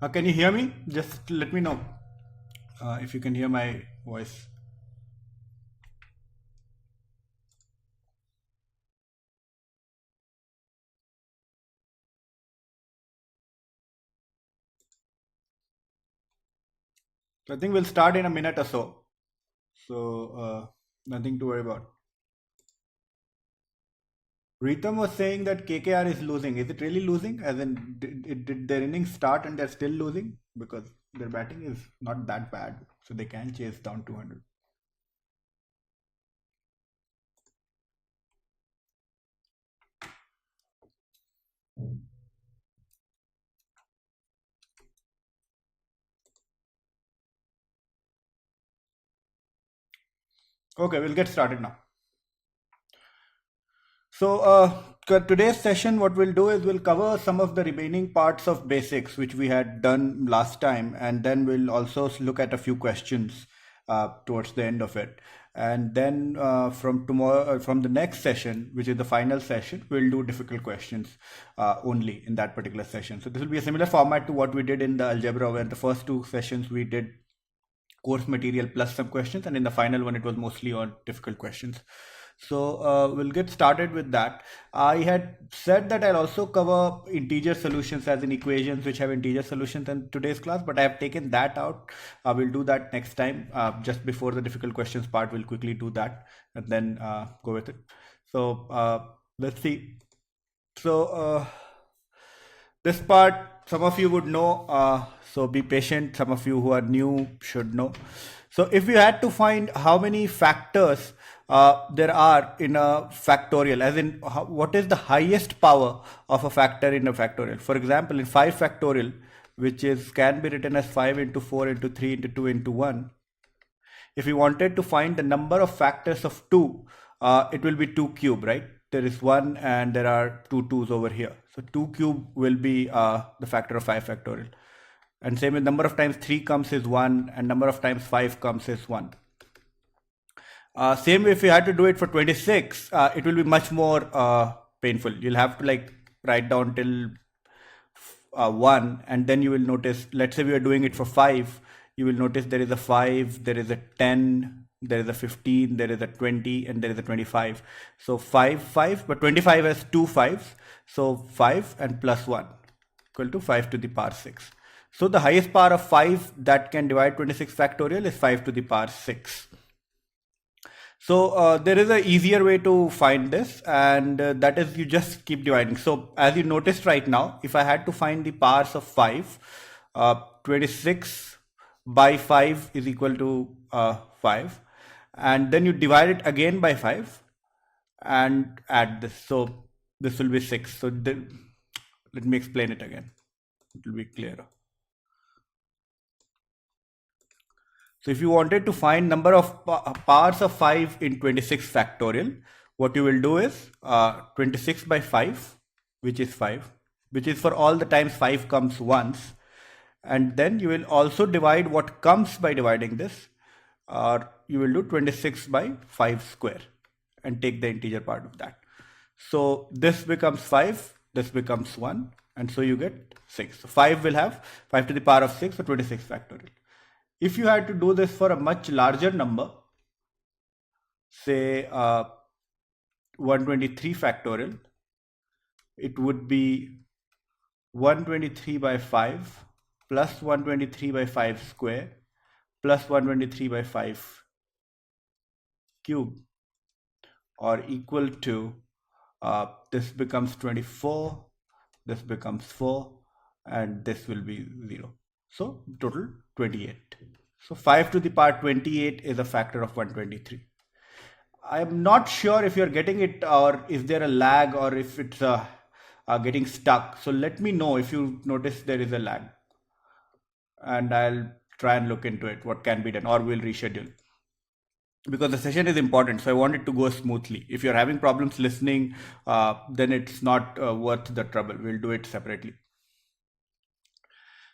Can you hear me? Just let me know if you can hear my voice. So I think we'll start in a minute or so. So nothing to worry about. Ritam was saying that KKR is losing. Is it really losing? As in, did their innings start and they're still losing? Because their batting is not that bad. So they can chase down 200. Okay, we'll get started now. So today's session, what we'll do is we'll cover some of the remaining parts of basics which we had done last time, and then we'll also look at a few questions towards the end of it. And then from tomorrow, from the next session, which is the final session, we'll do difficult questions only in that particular session. So this will be a similar format to what we did in the algebra, where the first two sessions we did course material plus some questions, and in the final one it was mostly on difficult questions. So we'll get started with that. I had said that I'll also cover integer solutions, as in equations which have integer solutions in today's class, but I have taken that out. We'll do that next time. Just before the difficult questions part, we'll quickly do that and then go with it. So let's see. So this part, some of you would know, so be patient. Some of you who are new should know. So if you had to find how many factors there are in a factorial, as in what is the highest power of a factor in a factorial. For example, in 5 factorial, which is can be written as 5 into 4 into 3 into 2 into 1. If you wanted to find the number of factors of 2, it will be 2 cube, right? There is 1 and there are 2 2's over here. So 2 cube will be the factor of 5 factorial. And same with number of times 3 comes is 1 and number of times 5 comes is 1. Same way, if you had to do it for 26, it will be much more painful. You'll have to like write down till 1, and then you will notice, let's say we are doing it for 5, you will notice there is a 5, there is a 10, there is a 15, there is a 20, and there is a 25. So 5, 5, but 25 has 2 5s. So 5 and plus 1 equal to 5 to the power 6. So the highest power of 5 that can divide 26 factorial is 5 to the power 6. So there is an easier way to find this, and that is you just keep dividing. So as you noticed right now, if I had to find the powers of 5, 26 by 5 is equal to 5, and then you divide it again by 5 and add this. So this will be 6. So let me explain it again. It will be clearer. So if you wanted to find number of powers of 5 in 26 factorial, what you will do is 26 by 5, which is 5, which is for all the times 5 comes once. And then you will also divide what comes by dividing this, or you will do 26 by 5 square and take the integer part of that. So this becomes 5, this becomes 1, and so you get 6. So 5 will have 5 to the power of 6, so 26 factorial. If you had to do this for a much larger number, say 123 factorial, it would be 123 by 5 plus 123 by 5 square plus 123 by 5 cube, or equal to, this becomes 24, this becomes 4, and this will be 0. So total 28. So 5 to the power 28 is a factor of 123. I'm not sure if you're getting it, or is there a lag, or if it's getting stuck. So let me know if you notice there is a lag, and I'll try and look into it, what can be done, or we'll reschedule. Because the session is important, so I want it to go smoothly. If you're having problems listening, then it's not worth the trouble. We'll do it separately.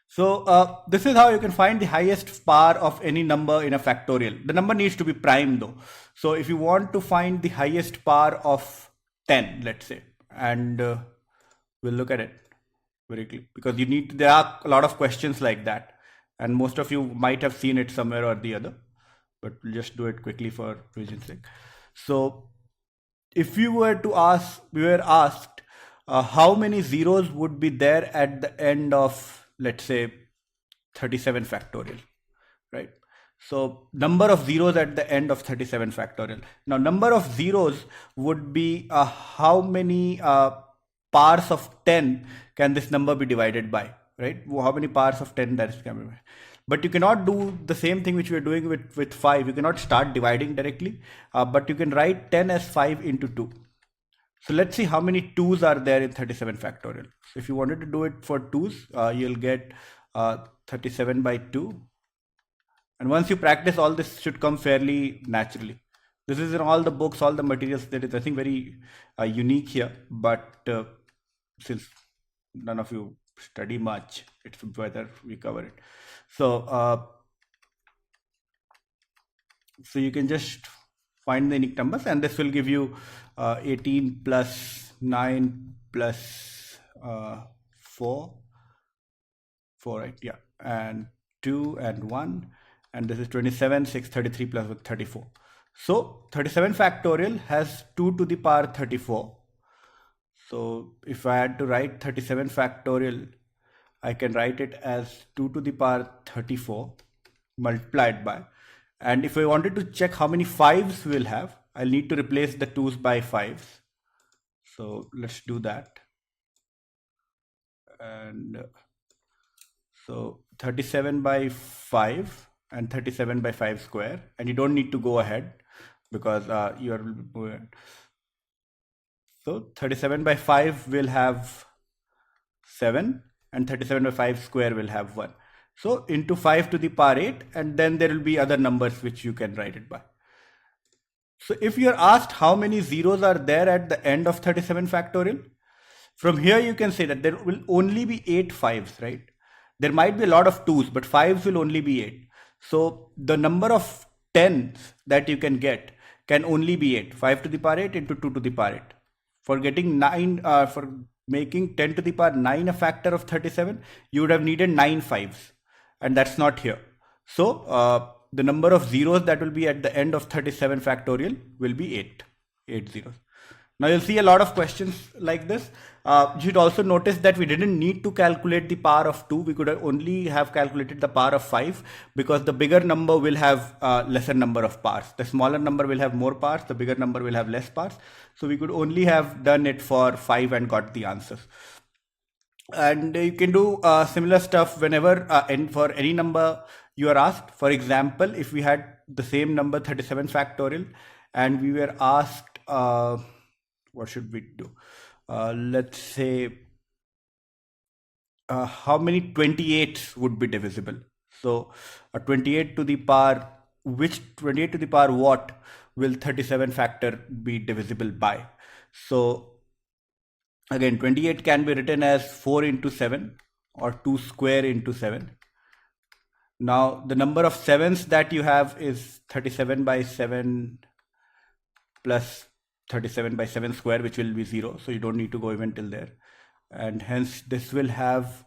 So this is how you can find the highest power of any number in a factorial. The number needs to be prime though. So if you want to find the highest power of 10, let's say, and we'll look at it. very clear, because there are a lot of questions like that, and most of you might have seen it somewhere or the other, but we'll just do it quickly for revision's sake. So if we were asked how many zeros would be there at the end of, let's say, 37 factorial, right? So number of zeros at the end of 37 factorial. Now number of zeros would be how many powers of 10 can this number be divided by, right? How many powers of 10 that is coming by. But you cannot do the same thing which we are doing with 5. You cannot start dividing directly, but you can write 10 as 5 into 2. So let's see how many 2's are there in 37 factorial. So if you wanted to do it for 2's, you'll get 37 by 2. And once you practice, all this should come fairly naturally. This is in all the books, all the materials. That is, I think, very unique here. But since none of you study much, it's whether we cover it. So you can just find the unique numbers, and this will give you 18 plus 9 plus 4, right? Yeah, and 2 and 1, and this is 27, 6, 33 plus 34. So 37 factorial has 2 to the power 34. So if I had to write 37 factorial, I can write it as 2 to the power 34 multiplied by. And if I wanted to check how many 5's we'll have, I'll need to replace the 2's by 5's. So let's do that. And so 37 by 5 and 37 by 5 square. And you don't need to go ahead because you are. So 37 by 5 will have 7, and 37 by 5 square will have 1. So into 5 to the power 8, and then there will be other numbers which you can write it by. So if you're asked how many zeros are there at the end of 37 factorial, from here you can say that there will only be 8 5's, right? There might be a lot of 2's, but 5's will only be 8. So the number of 10's that you can get can only be 8. 5 to the power 8 into 2 to the power 8. For getting 9, for making 10 to the power 9 a factor of 37, you would have needed 9 5's. And that's not here. So the number of zeros that will be at the end of 37 factorial will be 8 zeros. Now you'll see a lot of questions like this. You should also notice that we didn't need to calculate the power of 2. We could only have calculated the power of 5, because the bigger number will have lesser number of powers. The smaller number will have more powers. The bigger number will have less powers. So we could only have done it for 5 and got the answers. And you can do similar stuff whenever and for any number you are asked. For example, if we had the same number 37 factorial and we were asked, what should we do? Let's say how many 28s would be divisible. So 28 to the power, which 28 to the power what will 37 factor be divisible by? So again, 28 can be written as 4 into 7 or 2 square into 7. Now the number of 7's that you have is 37 by 7 plus 37 by 7 square, which will be 0. So you don't need to go even till there. And hence this will have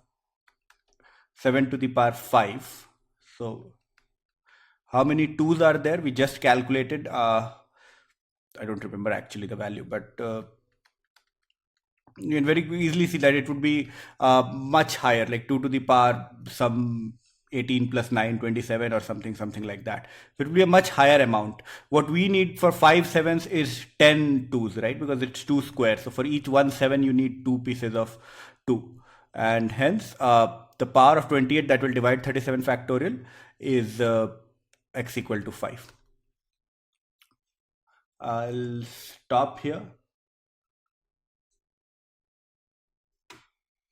7 to the power 5. So how many 2's are there? We just calculated. I don't remember actually the value, but you can very easily see that it would be much higher, like 2 to the power some 18 plus 9, 27 or something like that. So it will be a much higher amount. What we need for 5 7's is 10 2's, right? Because it's 2 squares. So for each 1 7, you need 2 pieces of 2. And hence the power of 28 that will divide 37 factorial is x equal to 5. I'll stop here.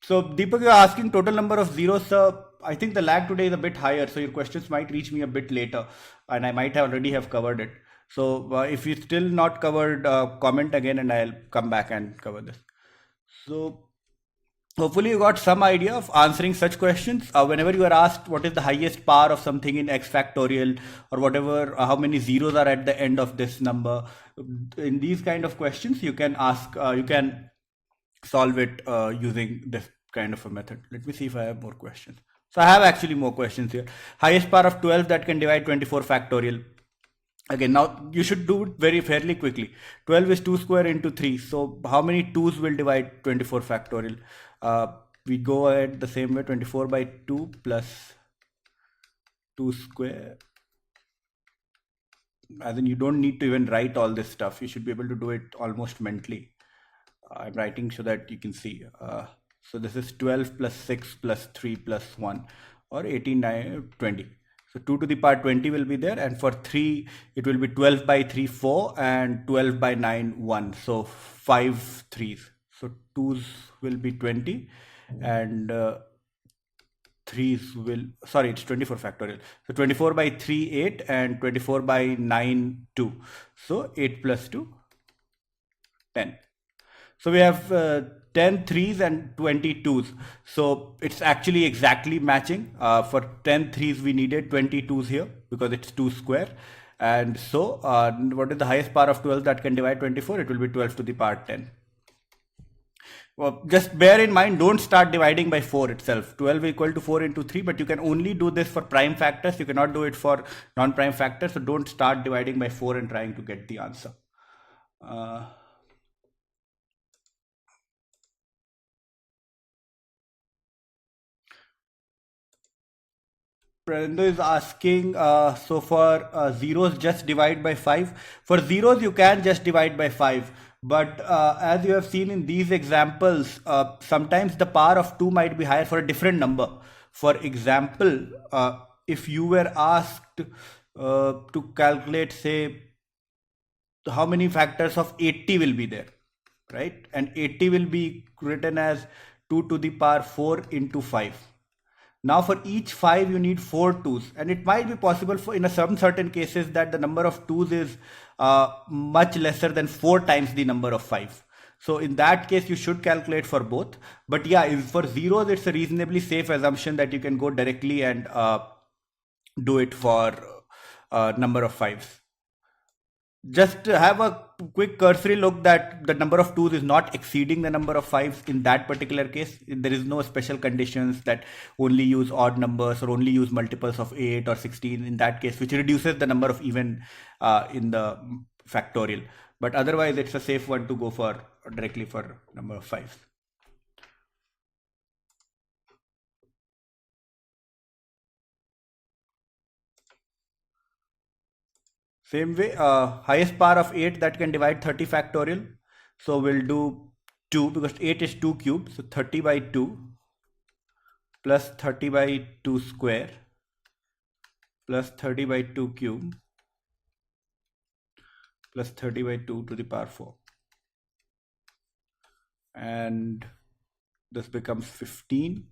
So Deepak, you're asking total number of zeros. I think the lag today is a bit higher, so your questions might reach me a bit later, and I might already have covered it. So if you still not covered, comment again, and I'll come back and cover this. So hopefully you got some idea of answering such questions. Whenever you are asked what is the highest power of something in x factorial or whatever, how many zeros are at the end of this number, in these kind of questions, you can ask, you can solve it using this kind of a method. Let me see if I have more questions. So I have actually more questions here. Highest power of 12 that can divide 24 factorial. Again, now you should do it fairly quickly. 12 is 2 square into 3. So how many 2's will divide 24 factorial? We go ahead the same way, 24 by 2 plus 2 square. As in, you don't need to even write all this stuff. You should be able to do it almost mentally. I'm writing so that you can see. So this is 12 plus 6 plus 3 plus 1, or 18, 9, 20. So 2 to the power 20 will be there, and for 3 it will be 12 by 3 4 and 12 by 9 1. So 5 3s. So 2's will be 20 and 3's will, sorry, it's 24 factorial. So 24 by 3 8 and 24 by 9 2. So 8 plus 2 10. So we have 10 3's and 20 2's. So it's actually exactly matching. For 10 3's we needed 20 2's here because it's 2 square. And so what is the highest power of 12 that can divide 24? It will be 12 to the power 10. Well, just bear in mind, don't start dividing by 4 itself. 12 equal to 4 into 3, but you can only do this for prime factors. You cannot do it for non-prime factors. So don't start dividing by 4 and trying to get the answer. Prendo is asking, so for zeros, just divide by 5. For zeros, you can just divide by 5. But as you have seen in these examples, sometimes the power of 2 might be higher for a different number. For example, if you were asked to calculate, say, how many factors of 80 will be there, right? And 80 will be written as 2 to the power 4 into 5. Now for each 5 you need 4 2's, and it might be possible for in some certain cases that the number of 2's is much lesser than 4 times the number of 5. So in that case you should calculate for both. But yeah, if for zeros it's a reasonably safe assumption that you can go directly and do it for number of 5's. Just have a quick cursory look that the number of 2's is not exceeding the number of 5's in that particular case. There is no special conditions that only use odd numbers or only use multiples of 8 or 16 in that case, which reduces the number of even in the factorial. But otherwise, it's a safe one to go for directly for number of 5's. Same way, highest power of 8 that can divide 30 factorial. So we'll do 2 because 8 is 2 cubes. So 30 by 2 plus 30 by 2 square plus 30 by 2 cube plus 30 by 2 to the power 4. And this becomes 15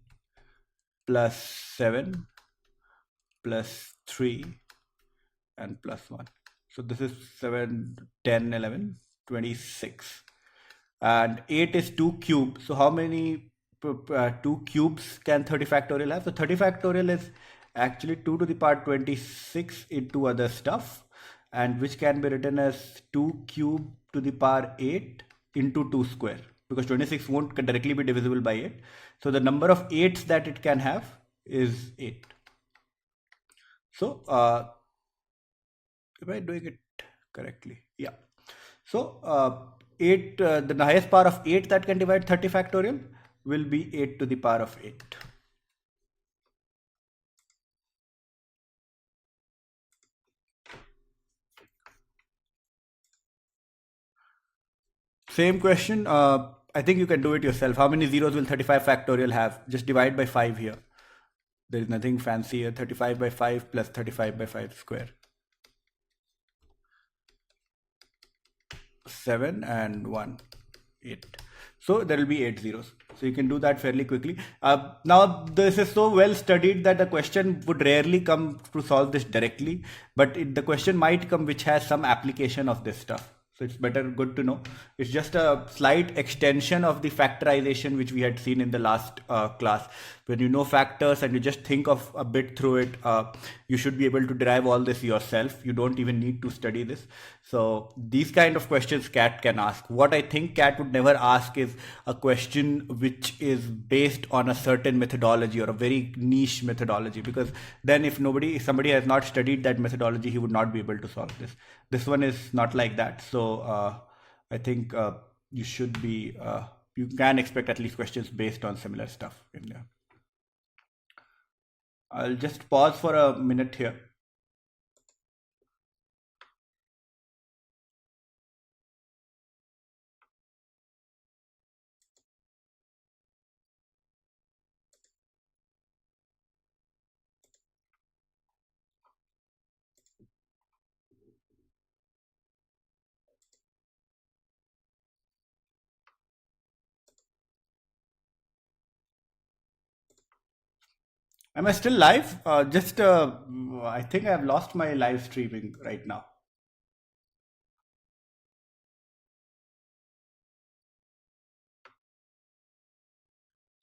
plus 7 plus 3 and plus 1. So this is 7, 10, 11, 26. And 8 is 2 cubes. So how many 2 cubes can 30 factorial have? So 30 factorial is actually 2 to the power 26 into other stuff, and which can be written as 2 cube to the power 8 into 2 square, because 26 won't directly be divisible by 8. So the number of 8's that it can have is 8. So am I doing it correctly? Yeah. So 8, the highest power of 8 that can divide 30 factorial will be 8 to the power of 8. Same question. I think you can do it yourself. How many zeros will 35 factorial have? Just divide by 5 here. There is nothing fancy here. 35 by 5 plus 35 by 5 square. 7 and 1, 8. So there will be 8 zeros. So you can do that fairly quickly. Now this is so well studied that the question would rarely come to solve this directly, but the question might come which has some application of this stuff. So it's good to know. It's just a slight extension of the factorization which we had seen in the last class. When you know factors and you just think of a bit through it, you should be able to derive all this yourself. You don't even need to study this. So these kind of questions CAT can ask. What I think CAT would never ask is a question which is based on a certain methodology or a very niche methodology, because then if somebody has not studied that methodology, he would not be able to solve this. This one is not like that. So I think you should be, you can expect at least questions based on similar stuff in there. I'll just pause for a minute here. Am I still live? I think I've lost my live streaming right now.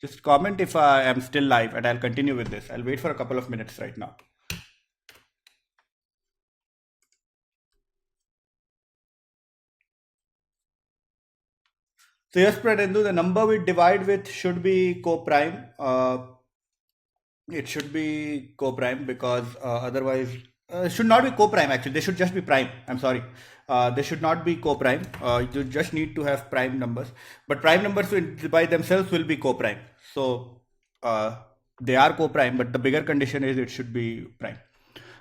Just comment if I am still live and I'll continue with this. I'll wait for a couple of minutes right now. So yes, Pranendu, the number we divide with should be co-prime. It should be co-prime because otherwise it should not be co-prime actually. They should just be prime. I'm sorry. They should not be co-prime. You just need to have prime numbers. But prime numbers by themselves will be co-prime. So they are co-prime, but the bigger condition is it should be prime.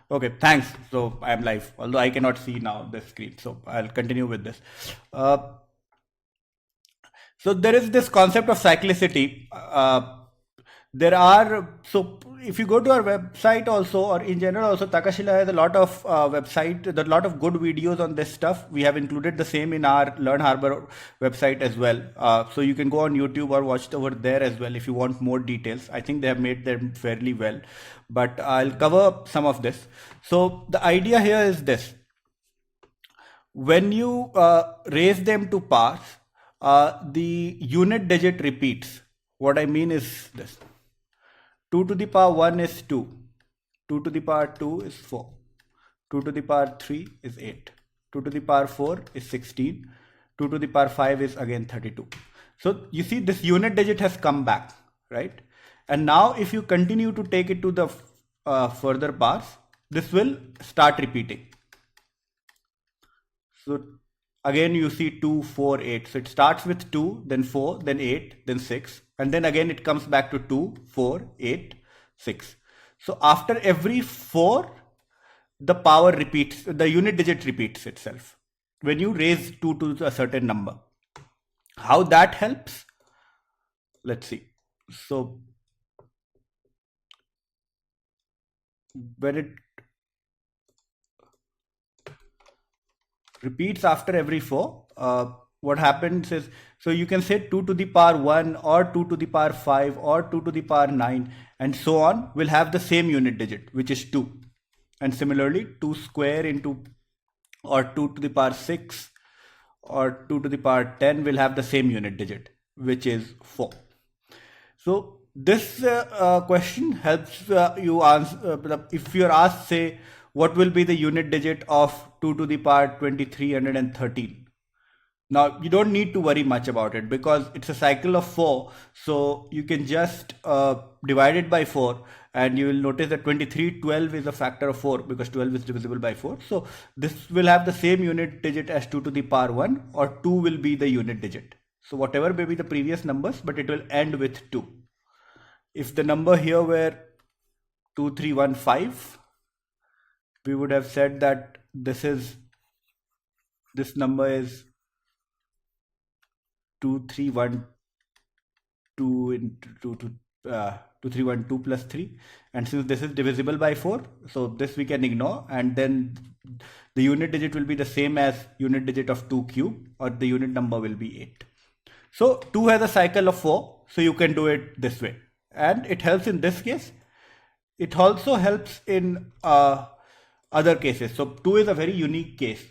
Okay, thanks. So I am live, although I cannot see now the screen. So I'll continue with this. So there is this concept of cyclicity. So if you go to our website also, or in general also, Takashila has a lot of a lot of good videos on this stuff. We have included the same in our Learn Harbor website as well. So you can go on YouTube or watch it over there as well if you want more details. I think they have made them fairly well, but I'll cover some of this. So the idea here is this: when you raise them to powers, the unit digit repeats. What I mean is this: 2 to the power 1 is 2, 2 to the power 2 is 4, 2 to the power 3 is 8, 2 to the power 4 is 16, 2 to the power 5 is again 32. So you see this unit digit has come back, right? And now if you continue to take it to the further powers, this will start repeating. So again you see 2, 4, 8. So it starts with 2, then 4, then 8, then 6. And then again it comes back to 2, 4, 8, 6. So after every 4, the power repeats, the unit digit repeats itself when you raise 2 to a certain number. How that helps? Let's see. So when it repeats after every 4, what happens is, so you can say 2 to the power 1 or 2 to the power 5 or 2 to the power 9 and so on will have the same unit digit, which is 2. And similarly 2 square into or 2 to the power 6 or 2 to the power 10 will have the same unit digit, which is 4. So this question helps you answer, if you're asked, say, what will be the unit digit of 2 to the power 2313? Now, you don't need to worry much about it because it's a cycle of 4. So you can just divide it by 4 and you will notice that 2312 is a factor of 4 because 12 is divisible by 4. So this will have the same unit digit as 2 to the power 1, or 2 will be the unit digit. So whatever may be the previous numbers, but it will end with 2. If the number here were 2315, we would have said that this number is 2312 into 2312 plus 3, and since this is divisible by 4, so this we can ignore, and then the unit digit will be the same as unit digit of 2 cube, or the unit number will be 8. So 2 has a cycle of 4, so you can do it this way, and it helps in this case. It also helps in other cases. So 2 is a very unique case.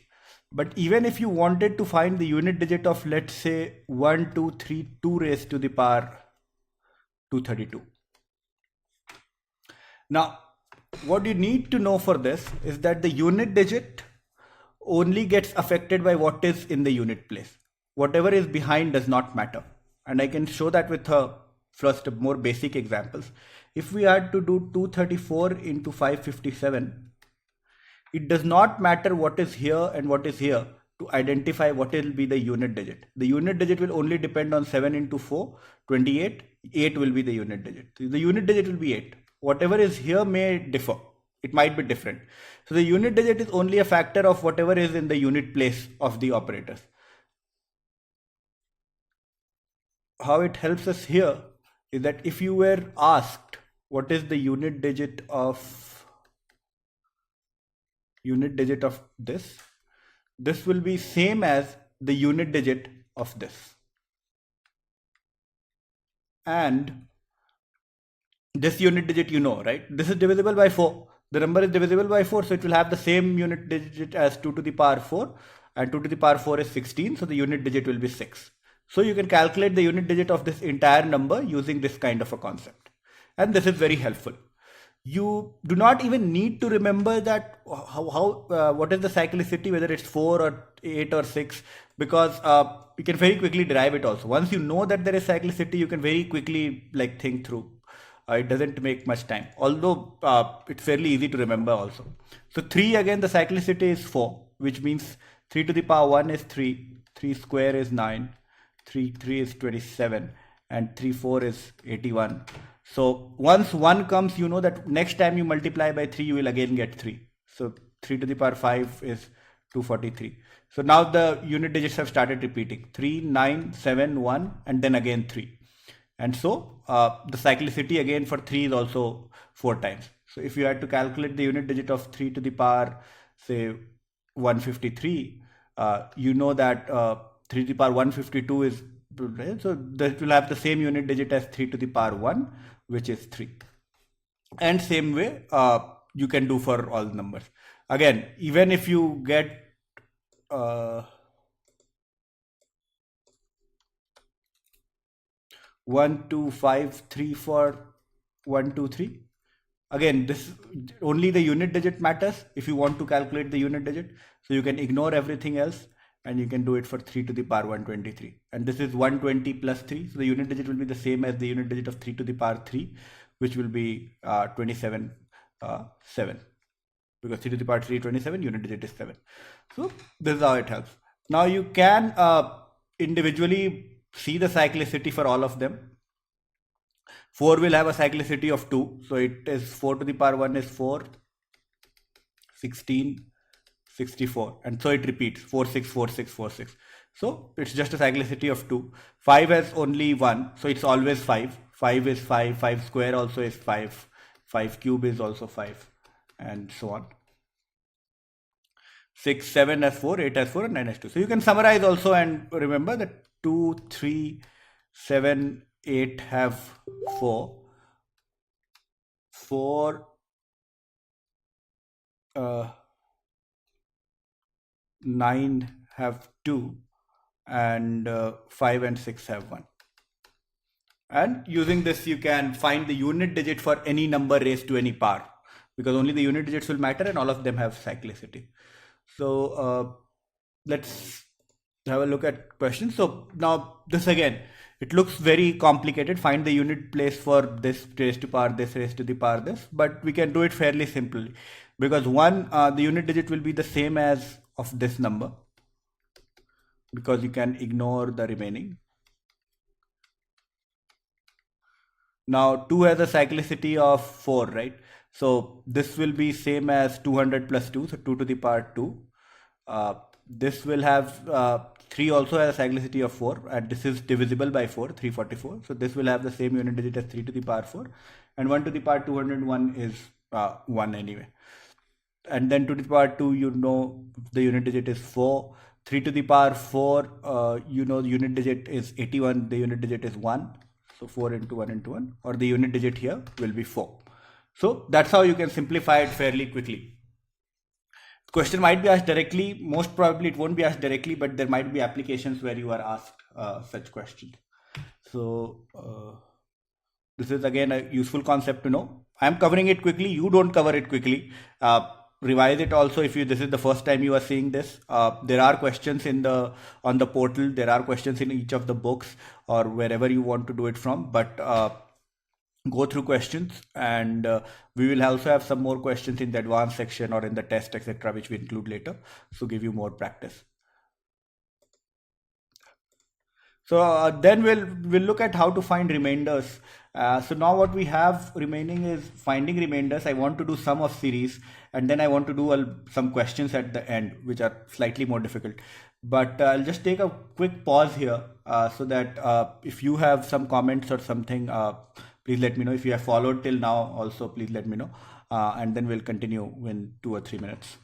But even if you wanted to find the unit digit of, let's say, 1232 raised to the power 232. Now, what you need to know for this is that the unit digit only gets affected by what is in the unit place. Whatever is behind does not matter. And I can show that with first more basic examples. If we had to do 234 into 557, it does not matter what is here and what is here to identify what will be the unit digit. The unit digit will only depend on 7 into 4, 28. 8 will be the unit digit. The unit digit will be 8. Whatever is here may differ. It might be different. So the unit digit is only a factor of whatever is in the unit place of the operators. How it helps us here is that if you were asked what is the unit digit of this will be same as the unit digit of this. And this unit digit, you know, right? This is divisible by 4. The number is divisible by 4, so it will have the same unit digit as 2 to the power 4, and 2 to the power 4 is 16, so the unit digit will be 6. So you can calculate the unit digit of this entire number using this kind of a concept. And this is very helpful. You do not even need to remember that what is the cyclicity, whether it's 4 or 8 or 6, because you can very quickly derive it also. Once you know that there is cyclicity, you can very quickly think through. It doesn't make much time, although it's fairly easy to remember also. So 3, again, the cyclicity is 4, which means 3 to the power 1 is 3, 3 square is 9, 3 is 27, and 3 4 is 81. So once 1 comes, you know that next time you multiply by 3, you will again get 3. So 3 to the power 5 is 243. So now the unit digits have started repeating: 3, 9, 7, 1, and then again 3. And so the cyclicity again for 3 is also 4 times. So if you had to calculate the unit digit of 3 to the power, say, 153, you know that 3 to the power 152 is, so that will have the same unit digit as 3 to the power 1, which is 3. And same way you can do for all numbers. Again, even if you get 1, 2, 5, 3, 4, 1, 2, 3. Again, this only the unit digit matters if you want to calculate the unit digit. So you can ignore everything else and you can do it for 3 to the power 123. And this is 120 plus 3. So the unit digit will be the same as the unit digit of 3 to the power 3, which will be 27, 7. Because 3 to the power 3 is 27, unit digit is 7. So this is how it helps. Now you can individually see the cyclicity for all of them. 4 will have a cyclicity of 2. So it is 4 to the power 1 is 4, 16, 64. And so it repeats 4, 6, 4, 6, 4, 6. So it's just a cyclicity of 2. 5 has only 1. So it's always 5. 5 is 5. 5 square also is 5. 5 cube is also 5. And so on. 6, 7 has 4, 8 has 4, and 9 has 2. So you can summarize also and remember that 2, 3, 7, 8 have 4. 4, 9 have 2, and 5 and 6 have 1. And using this, you can find the unit digit for any number raised to any power, because only the unit digits will matter and all of them have cyclicity. So let's have a look at questions. So now this again, it looks very complicated. Find the unit place for this raised to power this, raised to the power this, but we can do it fairly simply, because the unit digit will be the same as of this number, because you can ignore the remaining. Now 2 has a cyclicity of 4, right? So this will be same as 200 plus 2, so 2 to the power 2. This will have 3 also has a cyclicity of 4, and this is divisible by 4, 344. So this will have the same unit digit as 3 to the power 4, and 1 to the power 201 is 1 anyway. And then 2 to the power 2, you know the unit digit is 4. 3 to the power 4, you know the unit digit is 81, the unit digit is 1. So 4 into 1 into 1, or the unit digit here will be 4. So that's how you can simplify it fairly quickly. Question might be asked directly. Most probably it won't be asked directly, but there might be applications where you are asked such questions. So this is again a useful concept to know. I'm covering it quickly. You don't cover it quickly. Revise it also if you this is the first time you are seeing this. There are questions in the on the portal. There are questions in each of the books or wherever you want to do it from. But go through questions, and we will also have some more questions in the advanced section or in the test, etc., which we include later. So give you more practice. So then we'll look at how to find remainders. So now what we have remaining is finding remainders. I want to do sum of series, and then I want to do some questions at the end, which are slightly more difficult. But I'll just take a quick pause here so that if you have some comments or something, please let me know. If you have followed till now, also please let me know, and then we'll continue in 2 or 3 minutes.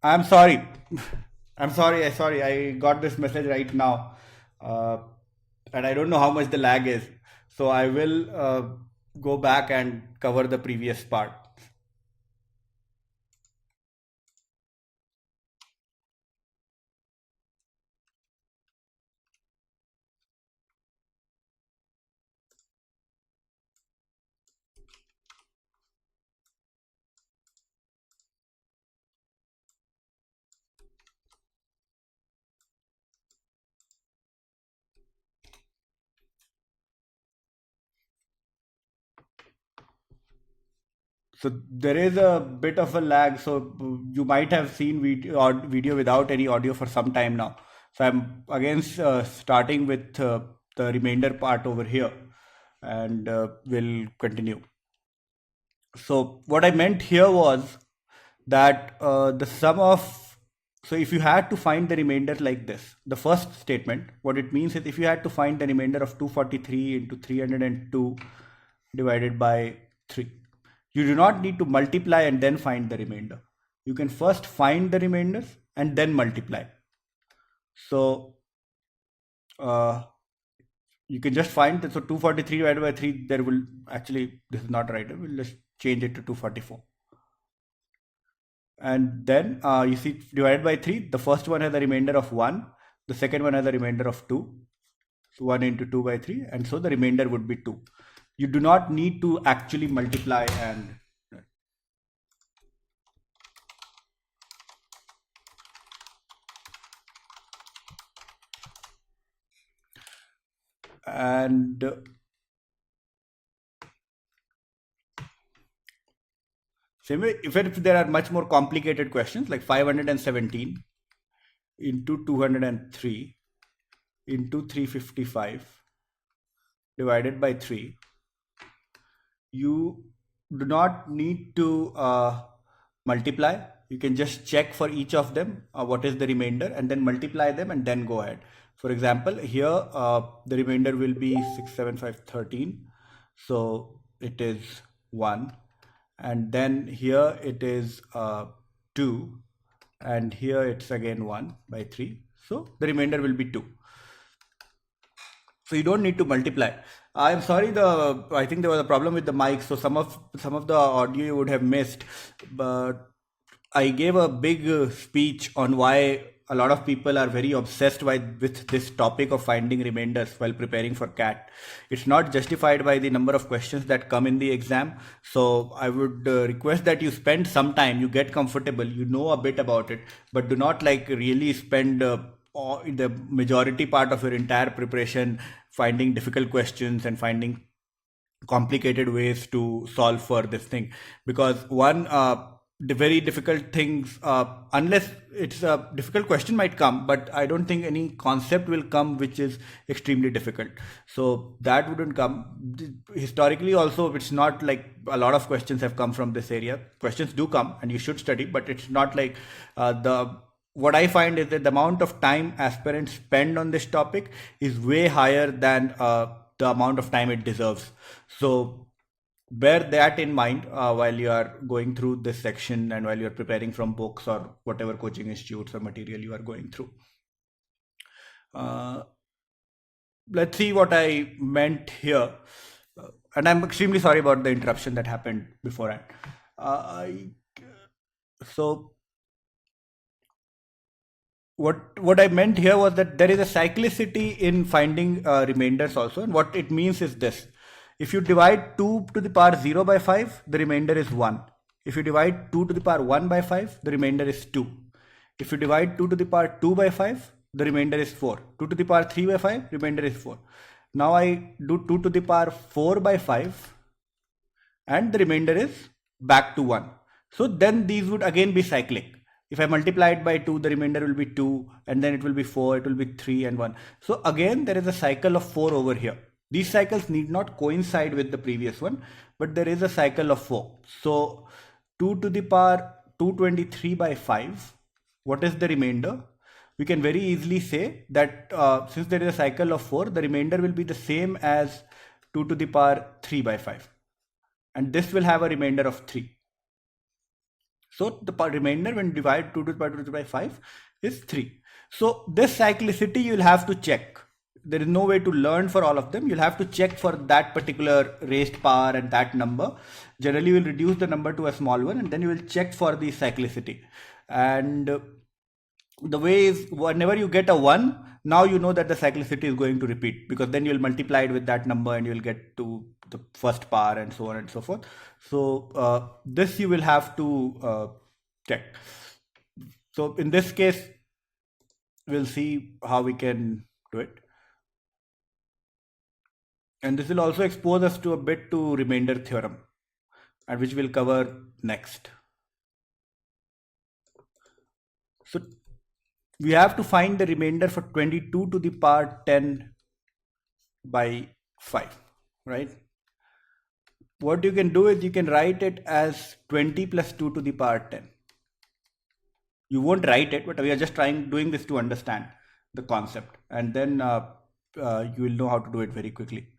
I'm sorry. I'm sorry. Sorry. I got this message right now, uh, and I don't know how much the lag is. So I will go back and cover the previous part. So there is a bit of a lag. So you might have seen video without any audio for some time now. So I'm again starting with the remainder part over here, and we'll continue. So what I meant here was that the sum of, so if you had to find the remainder like this, the first statement, what it means is if you had to find the remainder of 243 into 302 divided by 3, you do not need to multiply and then find the remainder. You can first find the remainders and then multiply. So uh, you can just find that. So 243 divided by 3, there will actually, this is not right. We'll just change it to 244. And then you see divided by 3, the first one has a remainder of 1, the second one has a remainder of 2. So 1 into 2 by 3, and so the remainder would be 2. You do not need to actually multiply and same way, if there are much more complicated questions like 517 into 203 into 355 divided by 3, you do not need to multiply. You can just check for each of them what is the remainder and then multiply them and then go ahead. For example, here the remainder will be 6, 7, 5, 13. So it is 1. And then here it is 2. And here it's again 1 by 3. So the remainder will be 2. So you don't need to multiply. I'm sorry, I think there was a problem with the mic, so some of the audio you would have missed. But I gave a big speech on why a lot of people are very obsessed with this topic of finding remainders while preparing for CAT. It's not justified by the number of questions that come in the exam. So I would request that you spend some time, you get comfortable, you know a bit about it, but do not like really spend the majority part of your entire preparation finding difficult questions and finding complicated ways to solve for this thing. Because one, the very difficult things, unless it's a difficult question might come, but I don't think any concept will come which is extremely difficult. So that wouldn't come. Historically also, it's not like a lot of questions have come from this area. Questions do come and you should study, but it's not like what I find is that the amount of time aspirants spend on this topic is way higher than the amount of time it deserves. So bear that in mind while you are going through this section and while you are preparing from books or whatever coaching institutes or material you are going through. Let's see what I meant here. And I'm extremely sorry about the interruption that happened beforehand. So what I meant here was that there is a cyclicity in finding remainders also, and what it means is this: if you divide 2 to the power 0 by 5, the remainder is 1. If you divide 2 to the power 1 by 5, the remainder is 2. If you divide 2 to the power 2 by 5, the remainder is 4. 2 to the power 3 by 5, remainder is 4. Now I do 2 to the power 4 by 5, and the remainder is back to 1. So then these would again be cyclic. If I multiply it by 2, the remainder will be 2, and then it will be 4, it will be 3 and 1. So again, there is a cycle of 4 over here. These cycles need not coincide with the previous one, but there is a cycle of 4. So 2 to the power 223 by 5, what is the remainder? We can very easily say that since there is a cycle of 4, the remainder will be the same as 2 to the power 3 by 5. And this will have a remainder of 3. So the remainder when divide 2 to the power 2 to the power 5 is 3. So this cyclicity you'll have to check. There is no way to learn for all of them. You'll have to check for that particular raised power and that number. Generally, you will reduce the number to a small one and then you will check for the cyclicity. And the way is whenever you get a 1, now you know that the cyclicity is going to repeat, because then you'll multiply it with that number and you'll get to the first power and so on and so forth. So this you will have to check. So in this case, we'll see how we can do it. And this will also expose us to a bit to remainder theorem, and which we'll cover next. So we have to find the remainder for 22 to the power 10 by 5, right? What you can do is you can write it as 20 plus 2 to the power 10. You won't write it, but we are just doing this to understand the concept, and then you will know how to do it very quickly.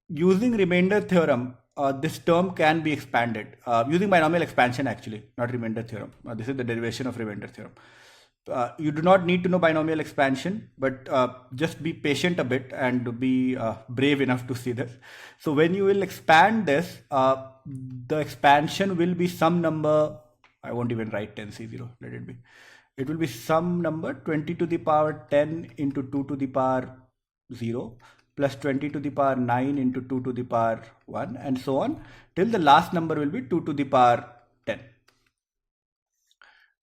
Using remainder theorem, this term can be expanded using binomial expansion, actually, not remainder theorem. This is the derivation of remainder theorem. You do not need to know binomial expansion, but just be patient a bit and be brave enough to see this. So when you will expand this, the expansion will be some number. I won't even write 10C0, let it be. It will be some number 20 to the power 10 into 2 to the power 0 plus 20 to the power 9 into 2 to the power 1 and so on, till the last number will be 2 to the power 10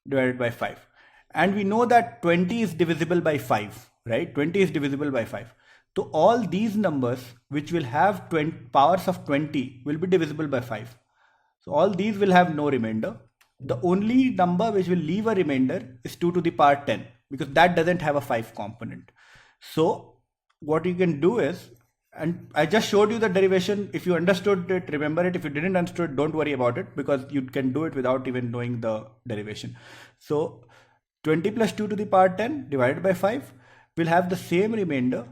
divided by 5. And we know that 20 is divisible by 5, right? 20 is divisible by 5. So all these numbers which will have powers of 20 will be divisible by 5. So all these will have no remainder. The only number which will leave a remainder is 2 to the power 10, because that doesn't have a 5 component. So what you can do is, and I just showed you the derivation. If you understood it, remember it. If you didn't understand it, don't worry about it, because you can do it without even knowing the derivation. So 20 plus 2 to the power 10 divided by 5 will have the same remainder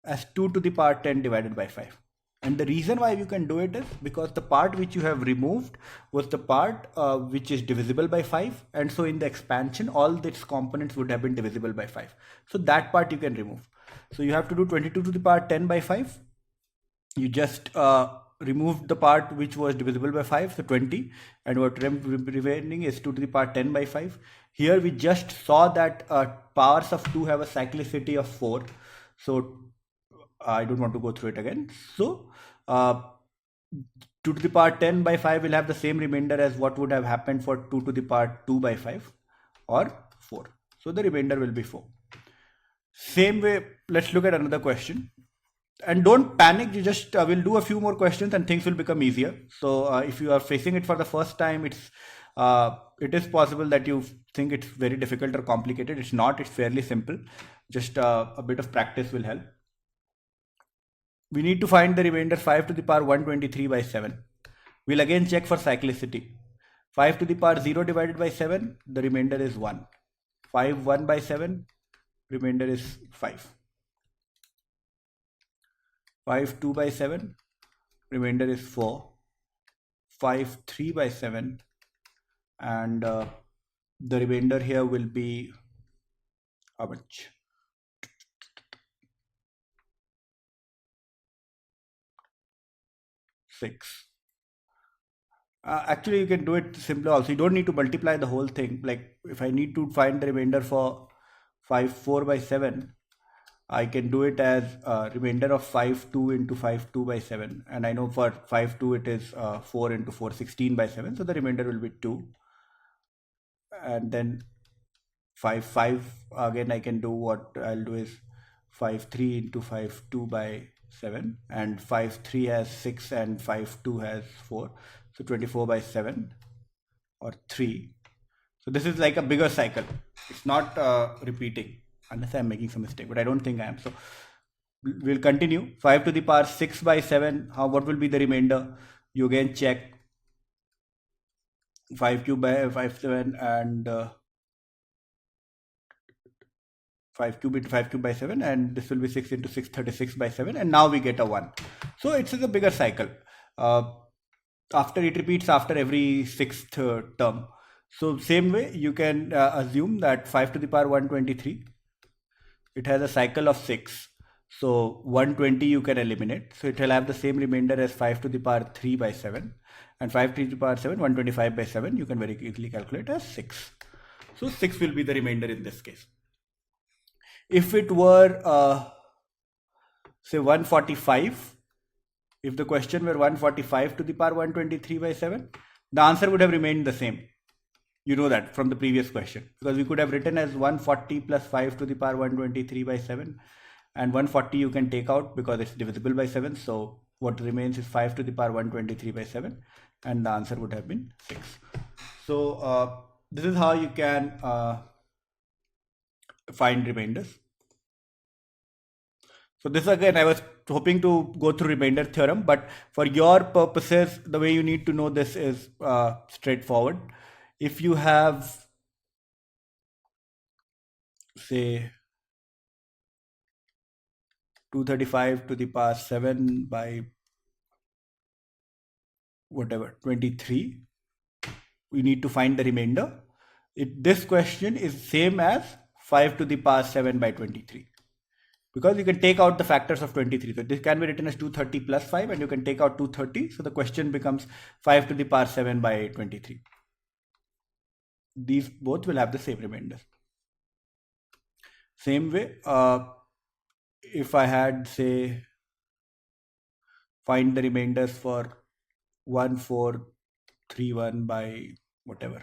as 2 to the power 10 divided by 5. And the reason why you can do it is because the part which you have removed was the part which is divisible by 5. And so in the expansion, all its components would have been divisible by 5. So that part you can remove. So you have to do 22 to the power 10 by 5. You just removed the part which was divisible by 5, so 20. And what remaining is 2 to the power 10 by 5. Here we just saw that powers of 2 have a cyclicity of 4. So I don't want to go through it again. So 2 to the power 10 by 5 will have the same remainder as what would have happened for 2 to the power 2 by 5 or 4. So the remainder will be 4. Same way, let's look at another question. And don't panic, you just will do a few more questions and things will become easier. So if you are facing it for the first time, it is possible that you think it's very difficult or complicated. It's not, it's fairly simple. Just a bit of practice will help. We need to find the remainder 5 to the power 123 by 7. We'll again check for cyclicity. 5 to the power 0 divided by 7, the remainder is 1. 5 1 by 7, remainder is 5. 5 2 by 7, remainder is 4. 5 3 by 7, and the remainder here will be how much? 6. Actually, you can do it simpler also. You don't need to multiply the whole thing. Like if I need to find the remainder for 5 4 by 7, I can do it as remainder of 5 2 into 5 2 by 7. And I know for 5 2 it is 4 into 4 16 by 7. So the remainder will be 2. And then 5 5 again I can do, what I'll do is 5 3 into 5 2 by 7, and 5 3 has 6 and 5 2 has 4. So 24 by 7 or 3. So this is like a bigger cycle. It's not repeating, unless I'm making some mistake, but I don't think I am. So we'll continue. 5 to the power 6 by 7. What will be the remainder? You again check. 5 cube by 5 7 and 5 cube into 5 cube by 7, and this will be 6 into 6 36 by 7, and now we get a 1. So it's a bigger cycle. after it repeats after every sixth term. So same way you can assume that 5 to the power 123, it has a cycle of 6. So 120 you can eliminate. So it will have the same remainder as 5 to the power 3 by 7. And 5 to the power 7, 125 by 7, you can very easily calculate as 6. So 6 will be the remainder in this case. If it were, say 145, if the question were 145 to the power 123 by 7, the answer would have remained the same. You know that from the previous question, because we could have written as 140 plus 5 to the power 123 by 7, and 140 you can take out because it's divisible by 7. So what remains is 5 to the power 123 by 7, and the answer would have been 6. So this is how you can find remainders. So this again, I was hoping to go through remainder theorem, but for your purposes, the way you need to know this is straightforward. If you have, say, 235 to the power 7 by whatever, 23, we need to find the remainder. This question is same as 5 to the power 7 by 23. Because you can take out the factors of 23. So this can be written as 230 plus 5, and you can take out 230. So the question becomes 5 to the power 7 by 23. These both will have the same remainder. Same way, if I had, say, find the remainders for 1431 by whatever,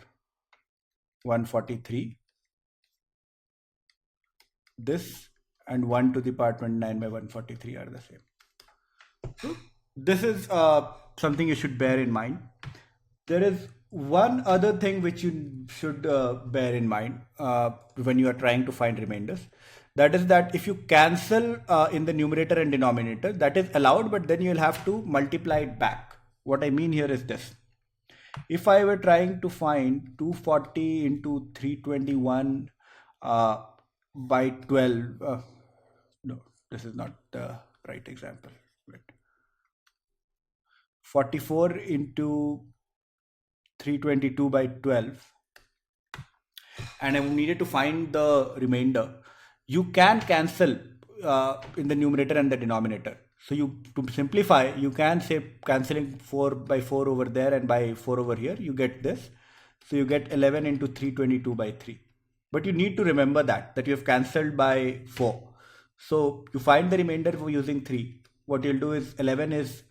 143, this and 1 to the power 29 by 143 are the same. So this is something you should bear in mind. There is one other thing which you should bear in mind when you are trying to find remainders. That is that if you cancel in the numerator and denominator, that is allowed, but then you'll have to multiply it back. What I mean here is this. If I were trying to find 240 into 321 by 12, no, this is not the right example. Wait. 44 into 322 by 12, and I needed to find the remainder. You can cancel in the numerator and the denominator. So to simplify, you can say cancelling 4 by 4 over there and by 4 over here, you get this. So you get 11 into 322 by 3. But you need to remember that you have cancelled by 4. So you find the remainder for using 3. What you'll do is 11 is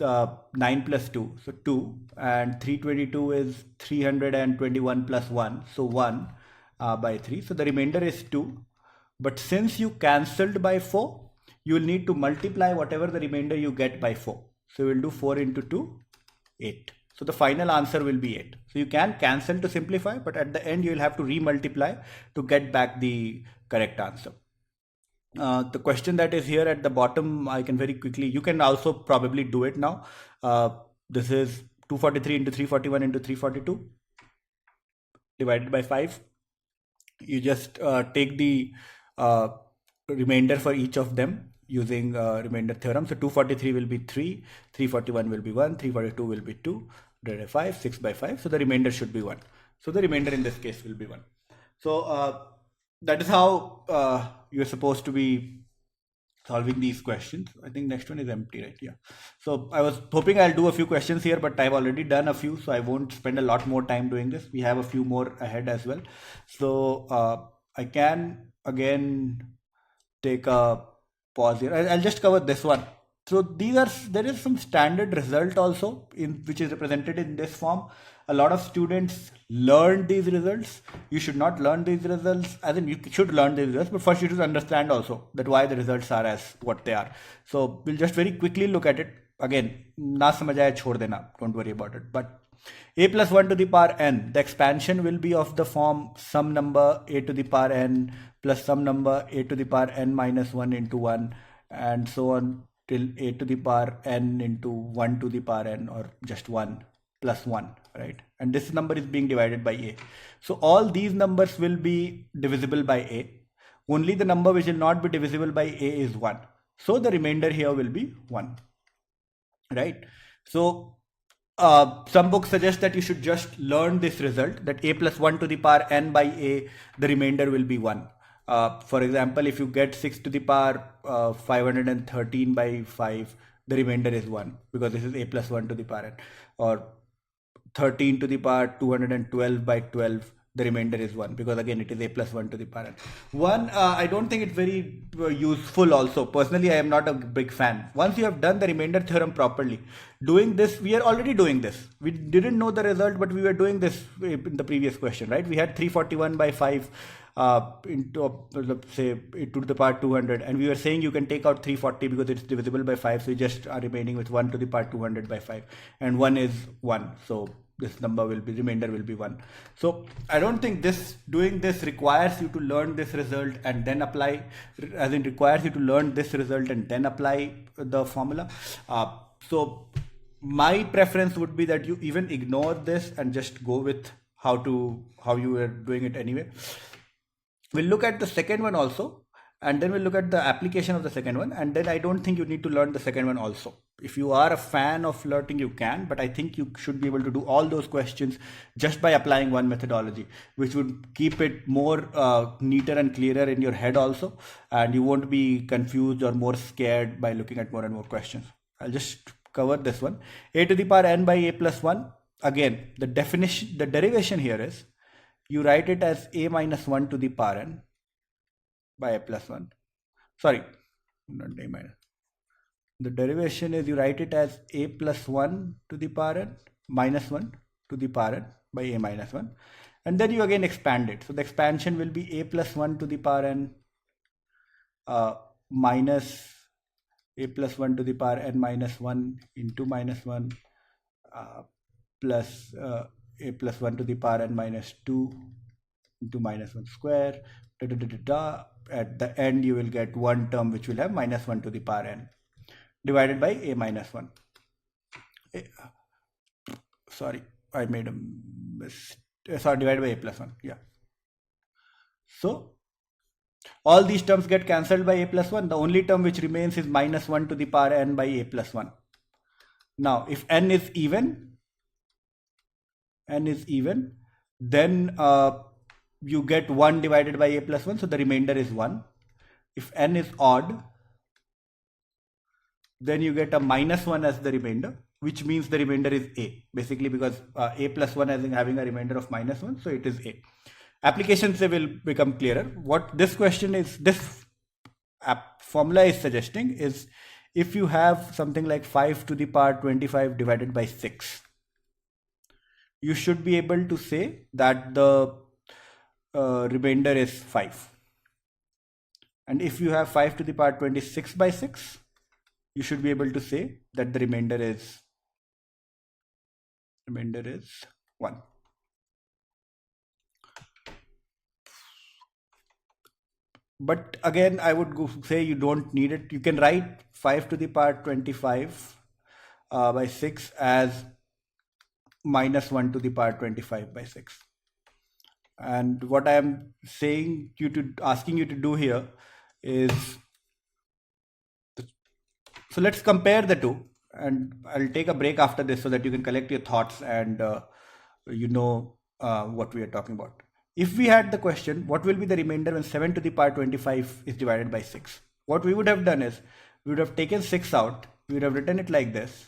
9 plus 2, so 2, and 322 is 321 plus 1, so 1 by 3. So the remainder is 2. But since you cancelled by 4, you will need to multiply whatever the remainder you get by 4. So we'll do 4 into 2, 8. So the final answer will be 8. So you can cancel to simplify, but at the end you will have to re-multiply to get back the correct answer. The question that is here at the bottom, I can very quickly, you can also probably do it now. This is 243 into 341 into 342 divided by 5. You just take the remainder for each of them using remainder theorem. So 243 will be 3, 341 will be 1, 342 will be 2, divided by 5, 6 by 5. So the remainder should be 1. So the remainder in this case will be 1. So that is how you're supposed to be solving these questions. I think next one is empty, right? Yeah. So I was hoping I'll do a few questions here, but I've already done a few, so I won't spend a lot more time doing this. We have a few more ahead as well. So I can again take a pause here. I'll just cover this one. So there is some standard result also which is represented in this form. A lot of students learn these results. You should not learn these results, as in you should learn these results, but first you should understand also that why the results are as what they are. So we'll just very quickly look at it. Again, na samajh aaya chhod dena, don't worry about it. But a plus 1 to the power n, the expansion will be of the form some number a to the power n plus some number a to the power n minus 1 into 1, and so on till a to the power n into 1 to the power n, or just 1 plus 1, right? And this number is being divided by a. So all these numbers will be divisible by a. Only the number which will not be divisible by a is 1. So the remainder here will be 1, right? So Some books suggest that you should just learn this result, that a plus 1 to the power n by a, the remainder will be 1. For example, if you get 6 to the power 513 by 5, the remainder is 1, because this is a plus 1 to the power n. Or 13 to the power 212 by 12, the remainder is 1, because again it is a plus 1 to the power n. One, I don't think it's very useful also. Personally, I am not a big fan. Once you have done the remainder theorem properly, doing this, we are already doing this. We didn't know the result, but we were doing this in the previous question, right? We had 341 by 5 into, say, to the power 200, and we were saying you can take out 340 because it's divisible by 5, so you just are remaining with 1 to the power 200 by 5, and 1 is 1, so this number will be, remainder will be 1. So I don't think doing this requires you to learn this result and then apply, as in requires you to learn this result and then apply the formula. So my preference would be that you even ignore this and just go with how you were doing it anyway. We'll look at the second one also, and then we'll look at the application of the second one, and then I don't think you need to learn the second one also. If you are a fan of learning, you can, but I think you should be able to do all those questions just by applying one methodology, which would keep it more neater and clearer in your head also, and you won't be confused or more scared by looking at more and more questions. I'll just cover this one. A to the power n by a plus 1. Again, the derivation here is, you write it as a minus 1 to the power n by a plus 1. Sorry, not a minus. The derivation is, you write it as a plus 1 to the power n minus 1 to the power n by a minus 1. And then you again expand it. So the expansion will be a plus 1 to the power n minus a plus 1 to the power n minus 1 into minus 1 plus a plus 1 to the power n minus 2 into minus 1 square. At the end, you will get one term which will have minus 1 to the power n divided by a minus 1. Sorry, I made a mistake. Sorry, divided by a plus 1. Yeah. So all these terms get cancelled by a plus 1. The only term which remains is minus 1 to the power n by a plus 1. Now, if n is even, then you get 1 divided by a plus 1, so the remainder is 1. If n is odd, then you get a minus 1 as the remainder, which means the remainder is a, basically, because a plus 1 is having a remainder of minus 1, so it is a. Applications will become clearer. What this question is, this formula is suggesting is, if you have something like 5 to the power 25 divided by 6, you should be able to say that the remainder is 5. And if you have 5 to the power 26 by 6, you should be able to say that the remainder is 1. But again, I would say you don't need it. You can write 5 to the power 25 by 6 as minus 1 to the power 25 by 6. And what I am asking you to do here is, so let's compare the two, and I'll take a break after this so that you can collect your thoughts and what we are talking about. If we had the question, what will be the remainder when 7 to the power 25 is divided by 6? What we would have done is, we would have taken 6 out, we would have written it like this,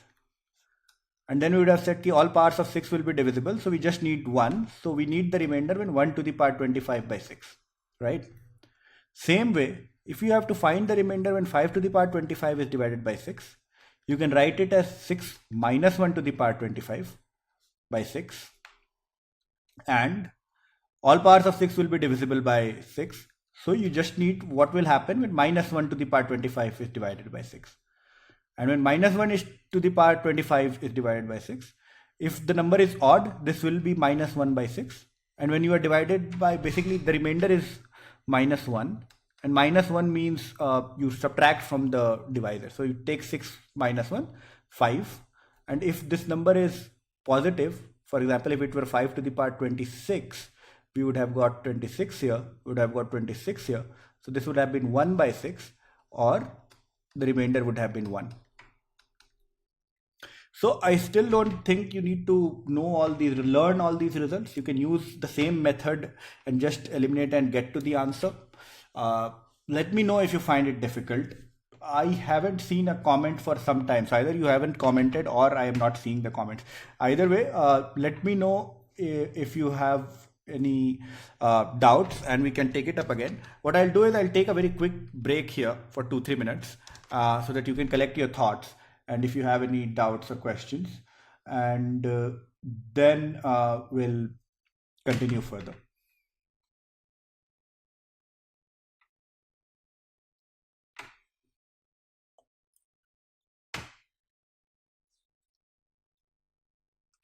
and then we would have said that all parts of 6 will be divisible, so we just need 1. So we need the remainder when 1 to the power 25 by 6, right? Same way, if you have to find the remainder when 5 to the power 25 is divided by 6, you can write it as 6 minus 1 to the power 25 by 6, and all parts of 6 will be divisible by 6. So you just need what will happen when minus 1 to the power 25 is divided by 6. And when minus 1 is to the power 25 is divided by 6, if the number is odd, this will be minus 1 by 6. And when you are divided by, basically the remainder is minus 1. And minus 1 means you subtract from the divisor. So you take 6 minus 1, 5. And if this number is positive, for example, if it were 5 to the power 26, we would have got 26 here, we would have got 26 here. So this would have been 1 by 6, or the remainder would have been 1. So I still don't think you need to learn all these results. You can use the same method and just eliminate and get to the answer. Uh, Let me know if you find it difficult. I haven't seen a comment for some time. So either you haven't commented or I am not seeing the comments. Either way, let me know if you have any doubts and we can take it up again. What I'll do is I'll take a very quick break here for 2-3 minutes so that you can collect your thoughts and if you have any doubts or questions, and then we'll continue further.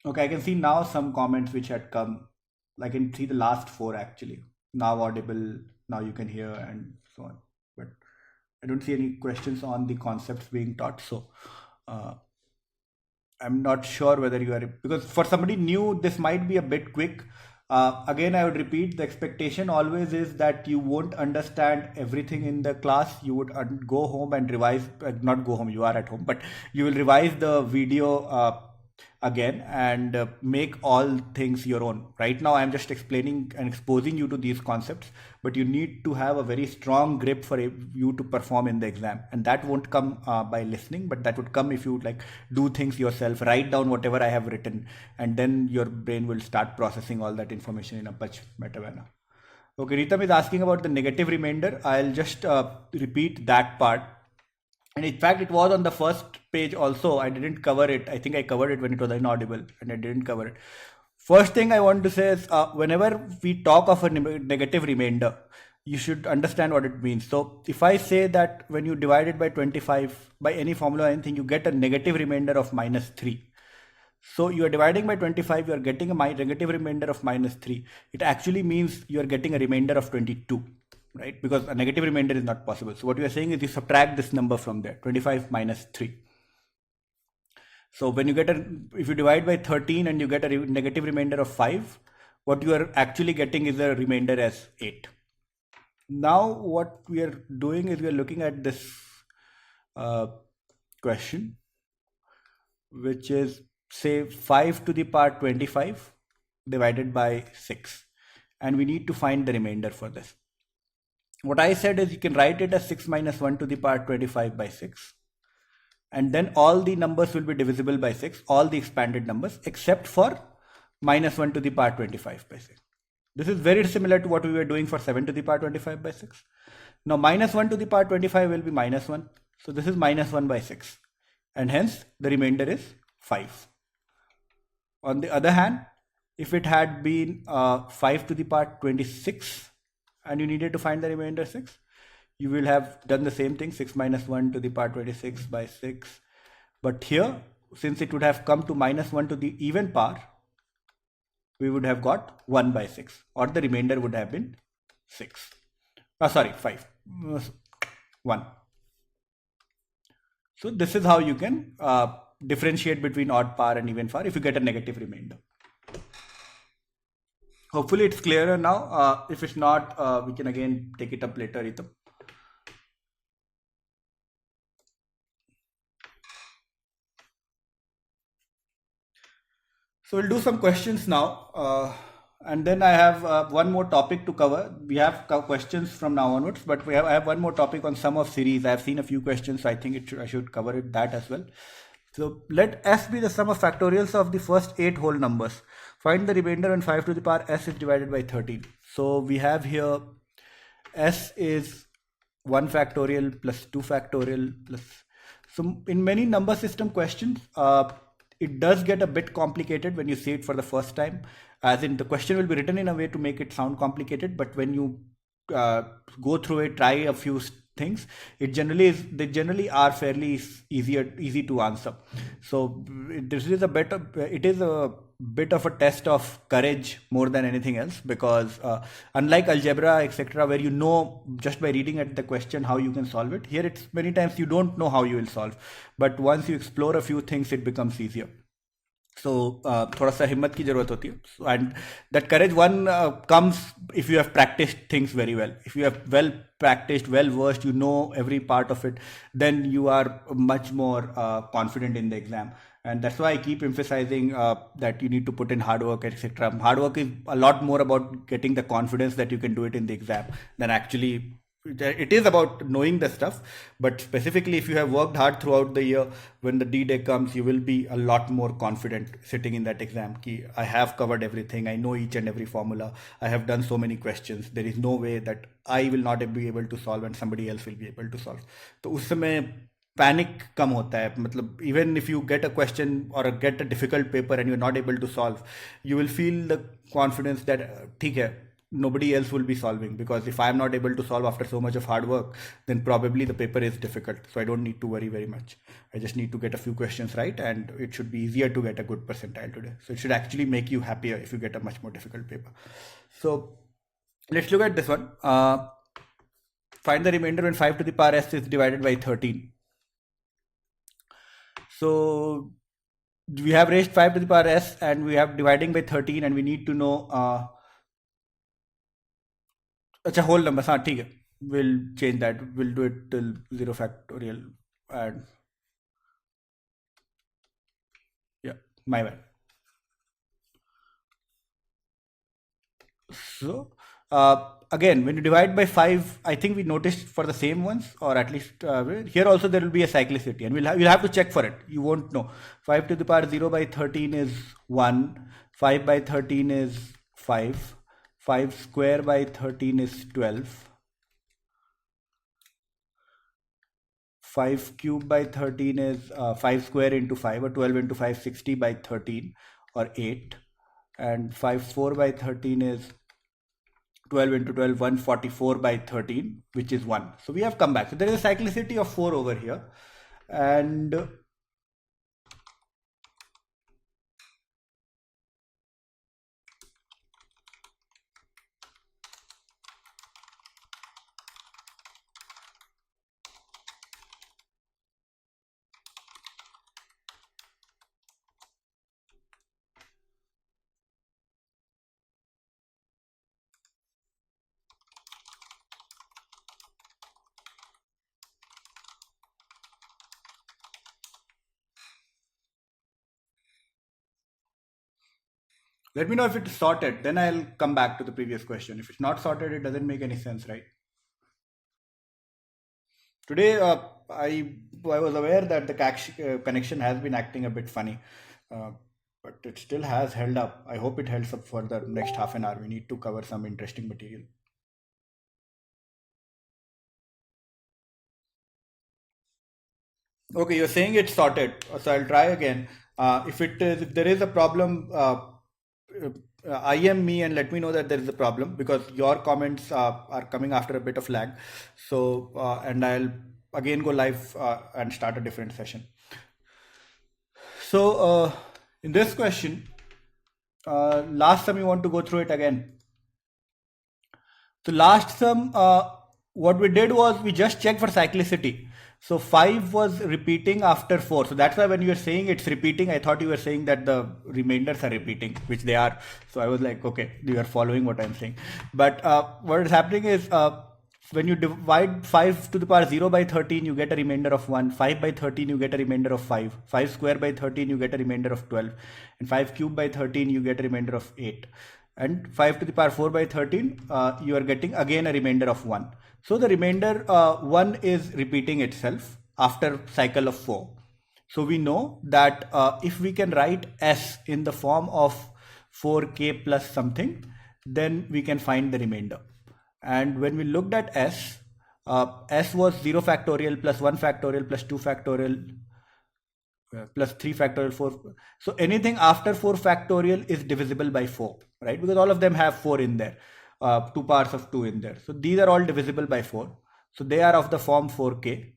Okay, I can see now some comments which had come. I can see the last 4 actually. Now audible, now you can hear, and so on. But I don't see any questions on the concepts being taught. So uh, I'm not sure whether you are, because for somebody new, this might be a bit quick. Again, I would repeat, the expectation always is that you won't understand everything in the class. You would go home and revise, not go home, you are at home, but you will revise the video again and make all things your own. Right now, I'm just explaining and exposing you to these concepts, but you need to have a very strong grip for you to perform in the exam. And that won't come by listening, but that would come if you like do things yourself, write down whatever I have written, and then your brain will start processing all that information in a much better manner. Okay, Ritam is asking about the negative remainder. I'll just repeat that part. And in fact, it was on the first page also. I didn't cover it. I think I covered it when it was inaudible and I didn't cover it. First thing I want to say is whenever we talk of a negative remainder, you should understand what it means. So if I say that when you divide it by 25 by any formula or anything, you get a negative remainder of -3. So you are dividing by 25, you are getting a negative remainder of -3. It actually means you are getting a remainder of 22. Right? Because a negative remainder is not possible. So what you are saying is you subtract this number from there, 25 minus 3. So when you if you divide by 13 and you get a negative remainder of 5, what you are actually getting is a remainder as 8. Now what we are doing is we are looking at this question, which is say 5 to the power 25 divided by 6. And we need to find the remainder for this. What I said is you can write it as 6 minus 1 to the power 25 by 6. And then all the numbers will be divisible by 6, all the expanded numbers, except for minus 1 to the power 25 by 6. This is very similar to what we were doing for 7 to the power 25 by 6. Now minus 1 to the power 25 will be minus 1. So this is minus 1 by 6. And hence the remainder is 5. On the other hand, if it had been 5 to the power 26, and you needed to find the remainder 6, you will have done the same thing, 6 minus 1 to the power 26 by 6. But here, since it would have come to minus 1 to the even power, we would have got 1 by 6, or the remainder would have been 6. 5. 1. So this is how you can differentiate between odd power and even power if you get a negative remainder. Hopefully it's clearer now. If it's not, we can again take it up later, Ritam. So we'll do some questions now. And then I have one more topic to cover. We have questions from now onwards, but I have one more topic on sum of series. I have seen a few questions, so I think I should cover that as well. So let S be the sum of factorials of the first 8 whole numbers. Find the remainder when 5 to the power S is divided by 13. So we have here S is 1 factorial plus 2 factorial plus. So in many number system questions, it does get a bit complicated when you see it for the first time. As in, the question will be written in a way to make it sound complicated, but when you go through it, try a few things, they generally are fairly easy to answer. So this is it is a bit of a test of courage more than anything else, because unlike algebra, etc., where you know just by reading at the question how you can solve it, here it's many times you don't know how you will solve, but once you explore a few things, it becomes easier. So थोड़ा सा हिम्मत की जरूरत होती है, and that courage one comes if you have practiced things very well. If you have well practiced, well versed, you know every part of it, then you are much more confident in the exam. And that's why I keep emphasizing that you need to put in hard work, etc. Hard work is a lot more about getting the confidence that you can do it in the exam than actually it is about knowing the stuff. But specifically, if you have worked hard throughout the year, when the D-Day comes, you will be a lot more confident sitting in that exam. Ki, I have covered everything, I know each and every formula, I have done so many questions, there is no way that I will not be able to solve and somebody else will be able to solve. तो उस समय panic कम होता है, मतलब even if you get a question और get a difficult paper and you are not able to solve, you will feel the confidence that ठीक है, nobody else will be solving, because if I am not able to solve after so much of hard work, then probably the paper is difficult, so I don't need to worry very much. I just need to get a few questions right, and it should be easier to get a good percentile today. So it should actually make you happier if you get a much more difficult paper. So let's look at this one. Find the remainder when 5 to the power s is divided by 13. So we have raised 5 to the power s and we have dividing by 13, and we need to know अच्छा whole numbers, हाँ ठीक है, we'll change that, we'll do it till 0 factorial, and yeah, my bad. So again, when you divide by 5, I think we noticed for the same ones, or at least here also there will be a cyclicity, and you'll have to check for it, you won't know. 5 to the power 0 by 13 is 1, 5 by 13 is 5, 5 square by 13 is 12, 5 cube by 13 is 5 square into 5, or 12 into 5, 60 by 13, or 8, and 5 4 by 13 is 12 into 12, 144 by 13, which is 1. So we have come back. So there is a cyclicity of 4 over here, and let me know if it's sorted, then I'll come back to the previous question. If it's not sorted, it doesn't make any sense, right? Today, I was aware that the connection has been acting a bit funny, but it still has held up. I hope it holds up for the next half an hour. We need to cover some interesting material. Okay, you're saying it's sorted, so I'll try again. If there is a problem, IM me and let me know that there is a problem, because your comments are coming after a bit of lag. So and I'll again go live and start a different session. So in this question, last time you want to go through it again. So last sum, what we did was we just checked for cyclicity. So 5 was repeating after 4. So that's why when you were saying it's repeating, I thought you were saying that the remainders are repeating, which they are. So I was like, okay, you are following what I'm saying. But what is happening is when you divide 5 to the power 0 by 13, you get a remainder of 1. 5 by 13, you get a remainder of 5. 5 square by 13, you get a remainder of 12. And 5 cube by 13, you get a remainder of 8. And 5 to the power 4 by 13, you are getting again a remainder of 1. So the remainder 1 is repeating itself after cycle of 4. So we know that if we can write s in the form of 4k plus something, then we can find the remainder. And when we looked at s, s was 0 factorial plus 1 factorial plus 2 factorial plus 3 factorial 4. So anything after 4 factorial is divisible by 4, right? Because all of them have 4 in there, 2 powers of 2 in there. So these are all divisible by 4. So they are of the form 4k.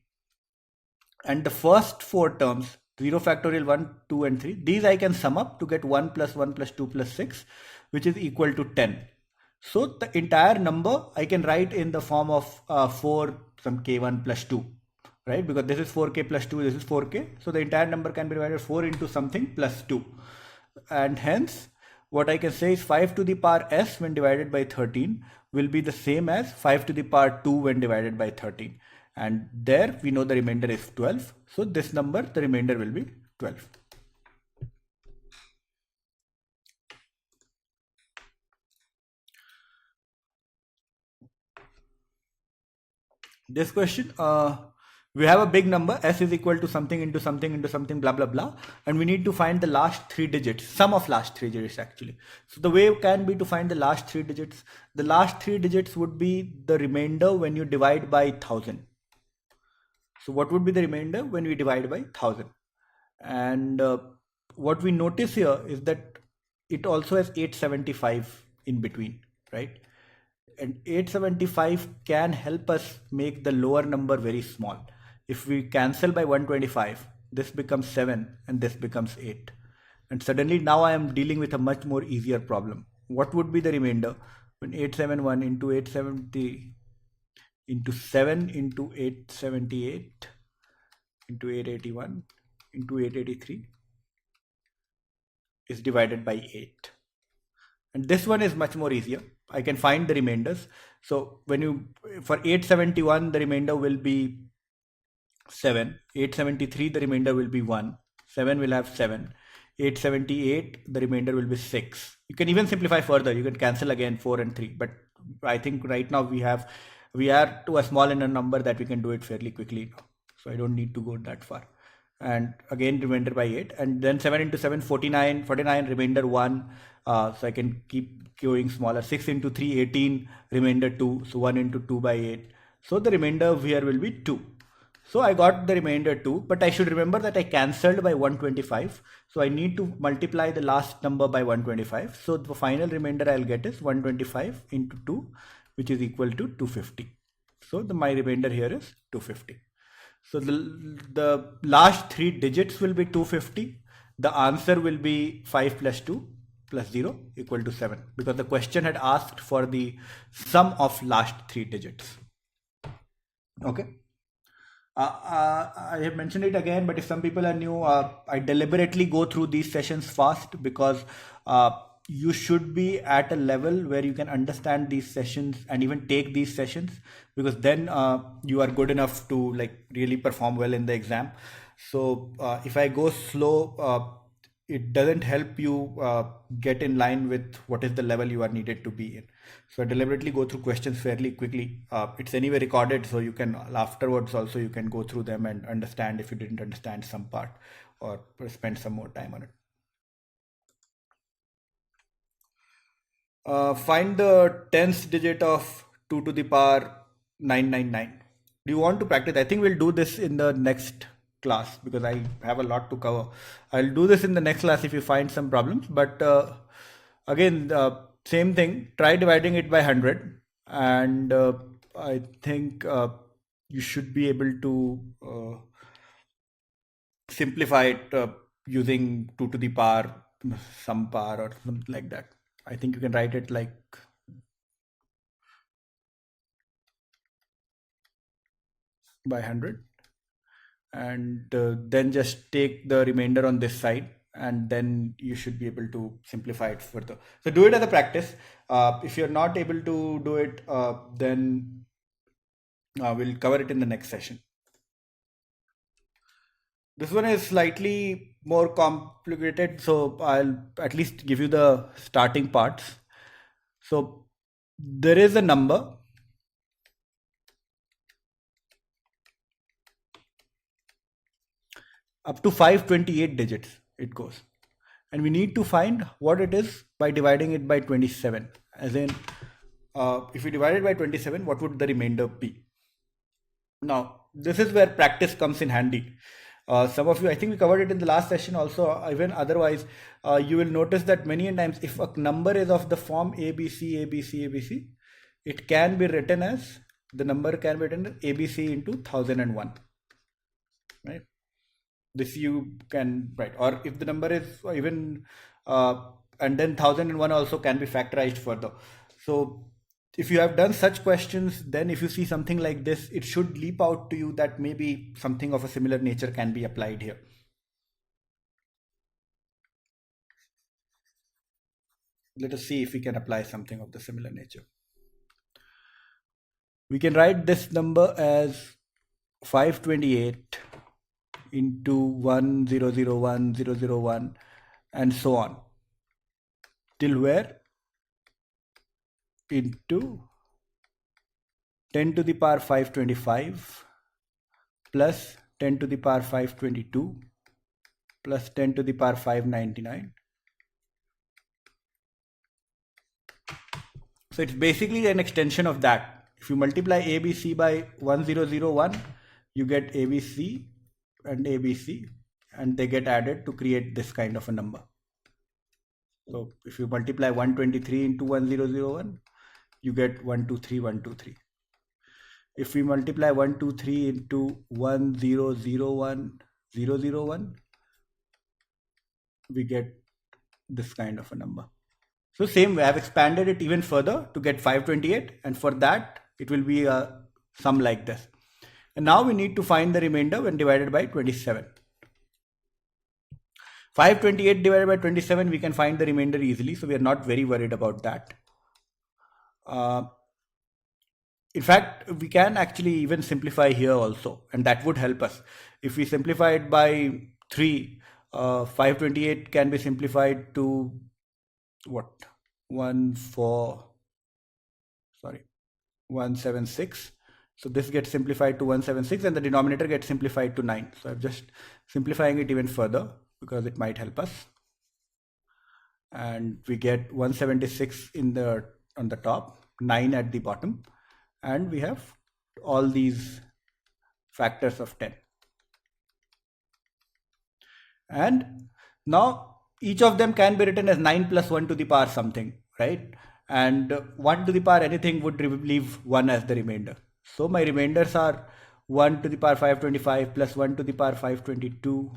And the first 4 terms, 0 factorial 1, 2 and 3, these I can sum up to get 1 plus 1 plus 2 plus 6, which is equal to 10. So the entire number I can write in the form of 4 some k1 plus 2. Right, because this is 4k plus 2, this is 4k. So the entire number can be divided 4 into something plus 2. and hence what I can say is 5 to the power s when divided by 13 will be the same as 5 to the power 2 when divided by 13, and there we know the remainder is 12, so this number, the remainder will be 12. This question, we have a big number, s is equal to something into something into something, blah, blah, blah. And we need to find the last 3 digits, sum of last 3 digits actually. So the way can be to find the last 3 digits. The last 3 digits would be the remainder when you divide by 1000. So what would be the remainder when we divide by 1000? And what we notice here is that it also has 875 in between, right? And 875 can help us make the lower number very small. If we cancel by 125, this becomes 7 and this becomes 8. And suddenly now I am dealing with a much more easier problem. What would be the remainder when 871 into 870 into 7 into 878 into 881 into 883 is divided by 8? And this one is much more easier. I can find the remainders. So when you, for 871, the remainder will be 7. 873, the remainder will be 1. 7 will have 7. 878, the remainder will be 6. You can even simplify further. You can cancel again 4 and 3. But I think right now we are to a small enough number that we can do it fairly quickly. So I don't need to go that far. And again, remainder by 8. And then 7 into 7, 49. 49, remainder 1. So I can keep going smaller. 6 into 3, 18. Remainder 2. So 1 into 2 by 8. So the remainder here will be 2. So I got the remainder 2, but I should remember that I cancelled by 125. So I need to multiply the last number by 125. So the final remainder I'll get is 125 into 2, which is equal to 250. So my remainder here is 250. So the last 3 digits will be 250. The answer will be 5 plus 2 plus 0 equal to 7, because the question had asked for the sum of last 3 digits. Okay. I have mentioned it again, but if some people are new, I deliberately go through these sessions fast because you should be at a level where you can understand these sessions and even take these sessions, because then you are good enough to like really perform well in the exam. So if I go slow, it doesn't help you get in line with what is the level you are needed to be in. So I deliberately go through questions fairly quickly. It's anyway recorded, so you can afterwards also you can go through them and understand if you didn't understand some part, or spend some more time on it. Find the 10th digit of 2 to the power 999. Do you want to practice? I think we'll do this in the next class because I have a lot to cover. I'll do this in the next class if you find some problems. But again, same thing. Try dividing it by 100, and I think you should be able to simplify it using 2 to the power some power or something like that. I think you can write it like by 100, and then just take the remainder on this side, and then you should be able to simplify it further. So do it as a practice. If you're not able to do it, then we'll cover it in the next session. This one is slightly more complicated, so I'll at least give you the starting parts. So there is a number up to 528 digits it goes, and we need to find what it is by dividing it by 27. As in, if we divide it by 27, what would the remainder be? Now this is where practice comes in handy. Some of you, I think we covered it in the last session also. Even otherwise, you will notice that many times if a number is of the form ABC, ABC, ABC, it can be written as, the number can be written as ABC into 1001, right? This you can write, or if the number is even and then 1001 also can be factorized further. So if you have done such questions, then if you see something like this, it should leap out to you that maybe something of a similar nature can be applied here. let us see if we can apply something of the similar nature. We can write this number as 528 into 1001001 and so on, till where? Into 10 to the power 525 plus 10 to the power 522 plus 10 to the power 599. So it's basically an extension of that. If you multiply ABC by 1001, you get ABC and ABC, and they get added to create this kind of a number. So if you multiply 123 into 1001, you get 123, 123. If we multiply 123 into 1001, 001, we get this kind of a number. So same way, I've expanded it even further to get 528, and for that it will be a sum like this. And now we need to find the remainder when divided by 27. 528 divided by 27, we can find the remainder easily, so we are not very worried about that. In fact, we can actually even simplify here also, and that would help us. If we simplify it by 3, 528 can be simplified to what? 176. So this gets simplified to 176, and the denominator gets simplified to 9. So I'm just simplifying it even further because it might help us. And we get 176 on the top, 9 at the bottom, and we have all these factors of 10. And now each of them can be written as 9 plus 1 to the power something, right? And 1 to the power anything would leave 1 as the remainder. So my remainders are 1 to the power 525 plus 1 to the power 522,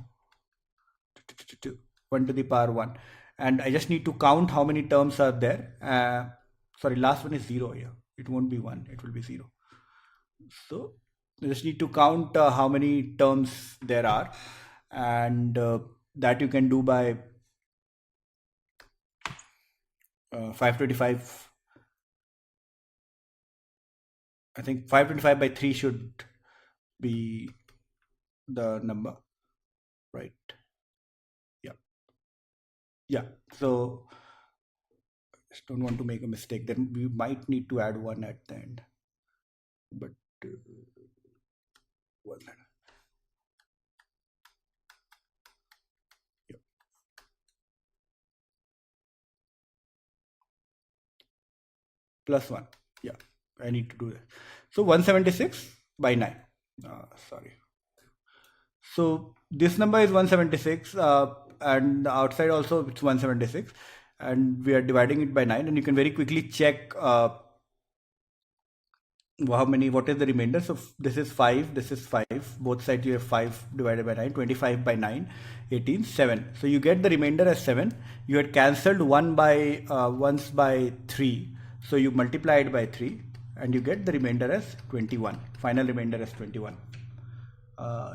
1 to the power 1. And I just need to count how many terms are there. Sorry, last one is 0 here. It won't be 1, it will be 0. So I just need to count how many terms there are, and that you can do by 525. I think 525 by 3 should be the number, right? Yeah. So just don't want to make a mistake. Then we might need to add 1 at the end, but 1. Plus 1. Yeah, I need to do that. So 176 by 9. Sorry. So this number is 176, and the outside also it's 176, and we are dividing it by 9, and you can very quickly check what is the remainder. So this is 5, this is 5, both sides you have 5 divided by 9, 25 by 9, 18, 7. So you get the remainder as 7. You had cancelled once by 3, so you multiply it by 3 and you get the remainder as 21, final remainder as 21.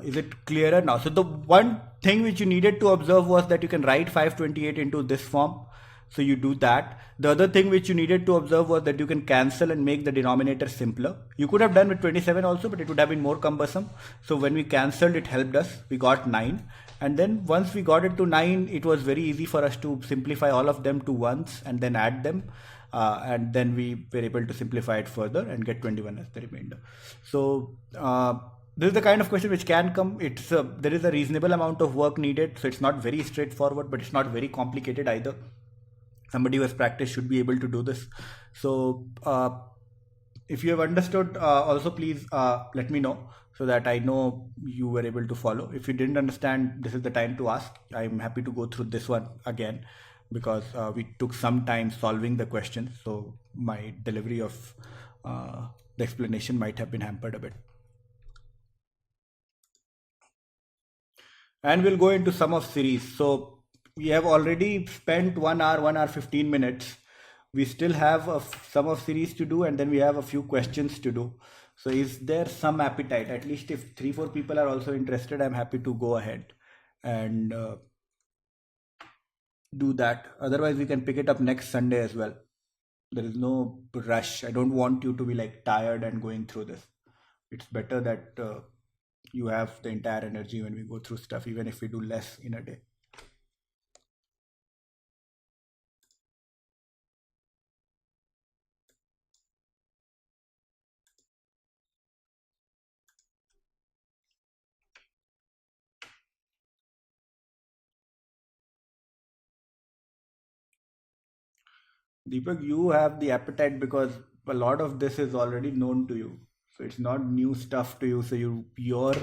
Is it clearer now? So the one thing which you needed to observe was that you can write 528 into this form. So you do that. The other thing which you needed to observe was that you can cancel and make the denominator simpler. You could have done with 27 also, but it would have been more cumbersome. So when we cancelled, it helped us. We got 9. And then once we got it to 9, it was very easy for us to simplify all of them to ones and then add them. And then we were able to simplify it further and get 21 as the remainder. So this is the kind of question which can come. There is a reasonable amount of work needed. So it's not very straightforward, but it's not very complicated either. Somebody who has practiced should be able to do this. So if you have understood, also please let me know so that I know you were able to follow. If you didn't understand, this is the time to ask. I'm happy to go through this one again because we took some time solving the question. So my delivery of the explanation might have been hampered a bit. And we'll go into sum of series. So we have already spent 1 hour 15 minutes. We still have a sum of series to do, and then we have a few questions to do. So is there some appetite? At least if 3-4 people are also interested, I'm happy to go ahead and do that. Otherwise, we can pick it up next Sunday as well. There is no rush. I don't want you to be like tired and going through this. It's better that you have the entire energy when we go through stuff, even if we do less in a day. Deepak, you have the appetite because a lot of this is already known to you. So it's not new stuff to you. So your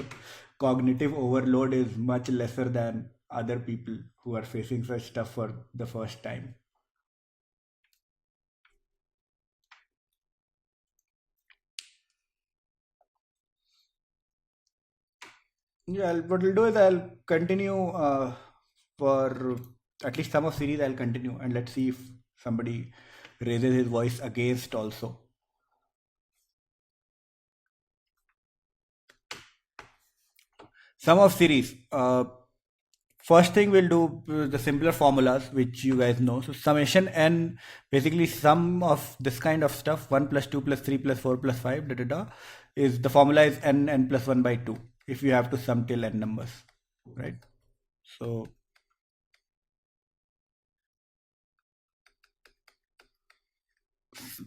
cognitive overload is much lesser than other people who are facing such stuff for the first time. Yeah, what I'll do is I'll continue for at least some of series. I'll continue and let's see if somebody raises his voice against also. Sum of series. First thing we'll do the simpler formulas which you guys know. So summation n, basically sum of this kind of stuff, 1 plus 2 plus 3 plus 4 plus 5 da, da, da, is the formula is n plus 1 by 2 if you have to sum till n numbers, right? So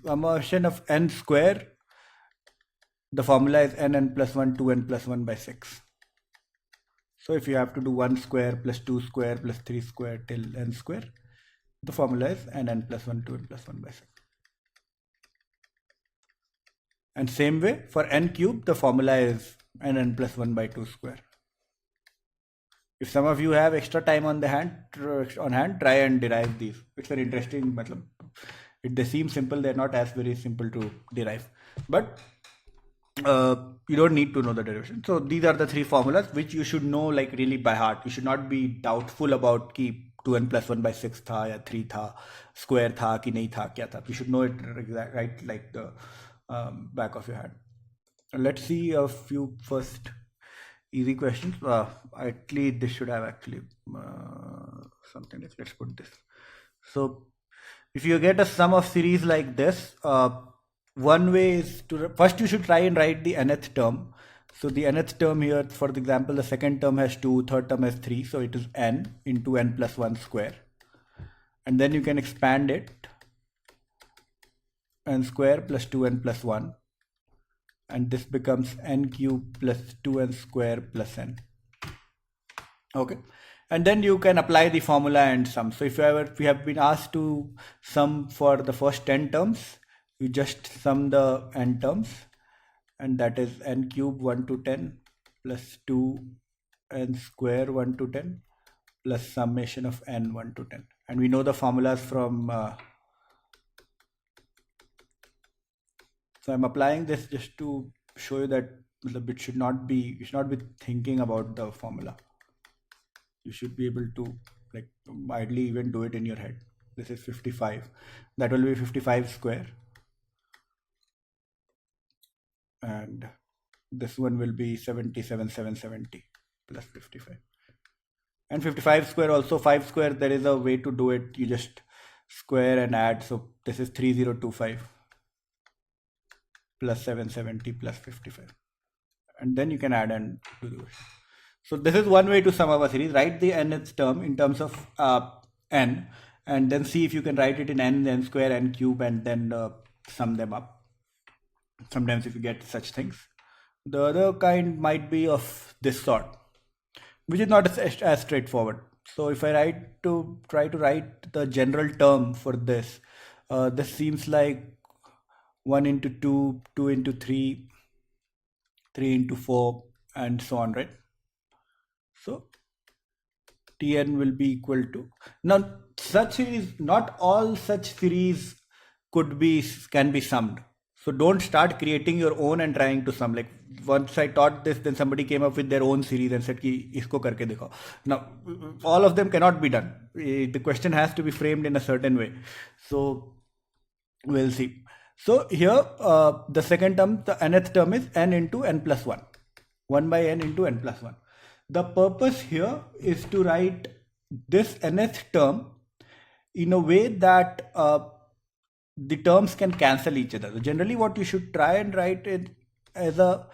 summation of n square, the formula is n plus 1 2n plus 1 by 6. So if you have to do 1 square plus 2 square plus 3 square till n square, the formula is n plus 1 2n plus 1 by 6. And same way for n cube, the formula is n plus 1 by 2 square. If some of you have extra time on hand, try and derive these. It's very interesting. They seem simple, they're not as very simple to derive. But you don't need to know the derivation. So these are the three formulas which you should know like really by heart. You should not be doubtful about कि 2n plus 1 by 6 था या 3 था, square था कि नहीं था, क्या था. You should know it right like the back of your hand. Let's see a few first easy questions. Actually, this should have actually something. Let's put this. So if you get a sum of series like this, one way is to first you should try and write the nth term. So the nth term here, for example, the second term has 2, third term has 3, so it is n into n plus 1 square. And then you can expand it, n square plus 2n plus 1. And this becomes n cube plus 2n square plus n. Okay. And then you can apply the formula and sum. So if you have been asked to sum for the first 10 terms, you just sum the n terms, and that is n cube 1 to 10 plus 2 n square 1 to 10 plus summation of n 1 to 10. And we know the formulas from so I'm applying this just to show you that you should not be thinking about the formula. You should be able to like ideally even do it in your head. This is 55. That will be 55 square. And this one will be 77,770 plus 55. And 55 square also, 5 square, there is a way to do it. You just square and add. So this is 3025 plus 770 plus 55. And then you can add and do the question. So this is one way to sum up a series. Write the nth term in terms of n, and then see if you can write it in n square, n cube, and then sum them up. Sometimes if you get such things. The other kind might be of this sort, which is not as straightforward. So if I try to write the general term for this, this seems like 1 into 2, 2 into 3, 3 into 4, and so on, right? So Tn will be equal to, now such series, not all such series can be summed. So don't start creating your own and trying to sum. Like once I taught this, then somebody came up with their own series and said ki isko karke dekho. Now all of them cannot be done. The question has to be framed in a certain way. So we'll see. So here the second term, the nth term is n into n plus 1. 1 by n into n plus 1. The purpose here is to write this nth term in a way that the terms can cancel each other. So generally, what you should try and write it as a,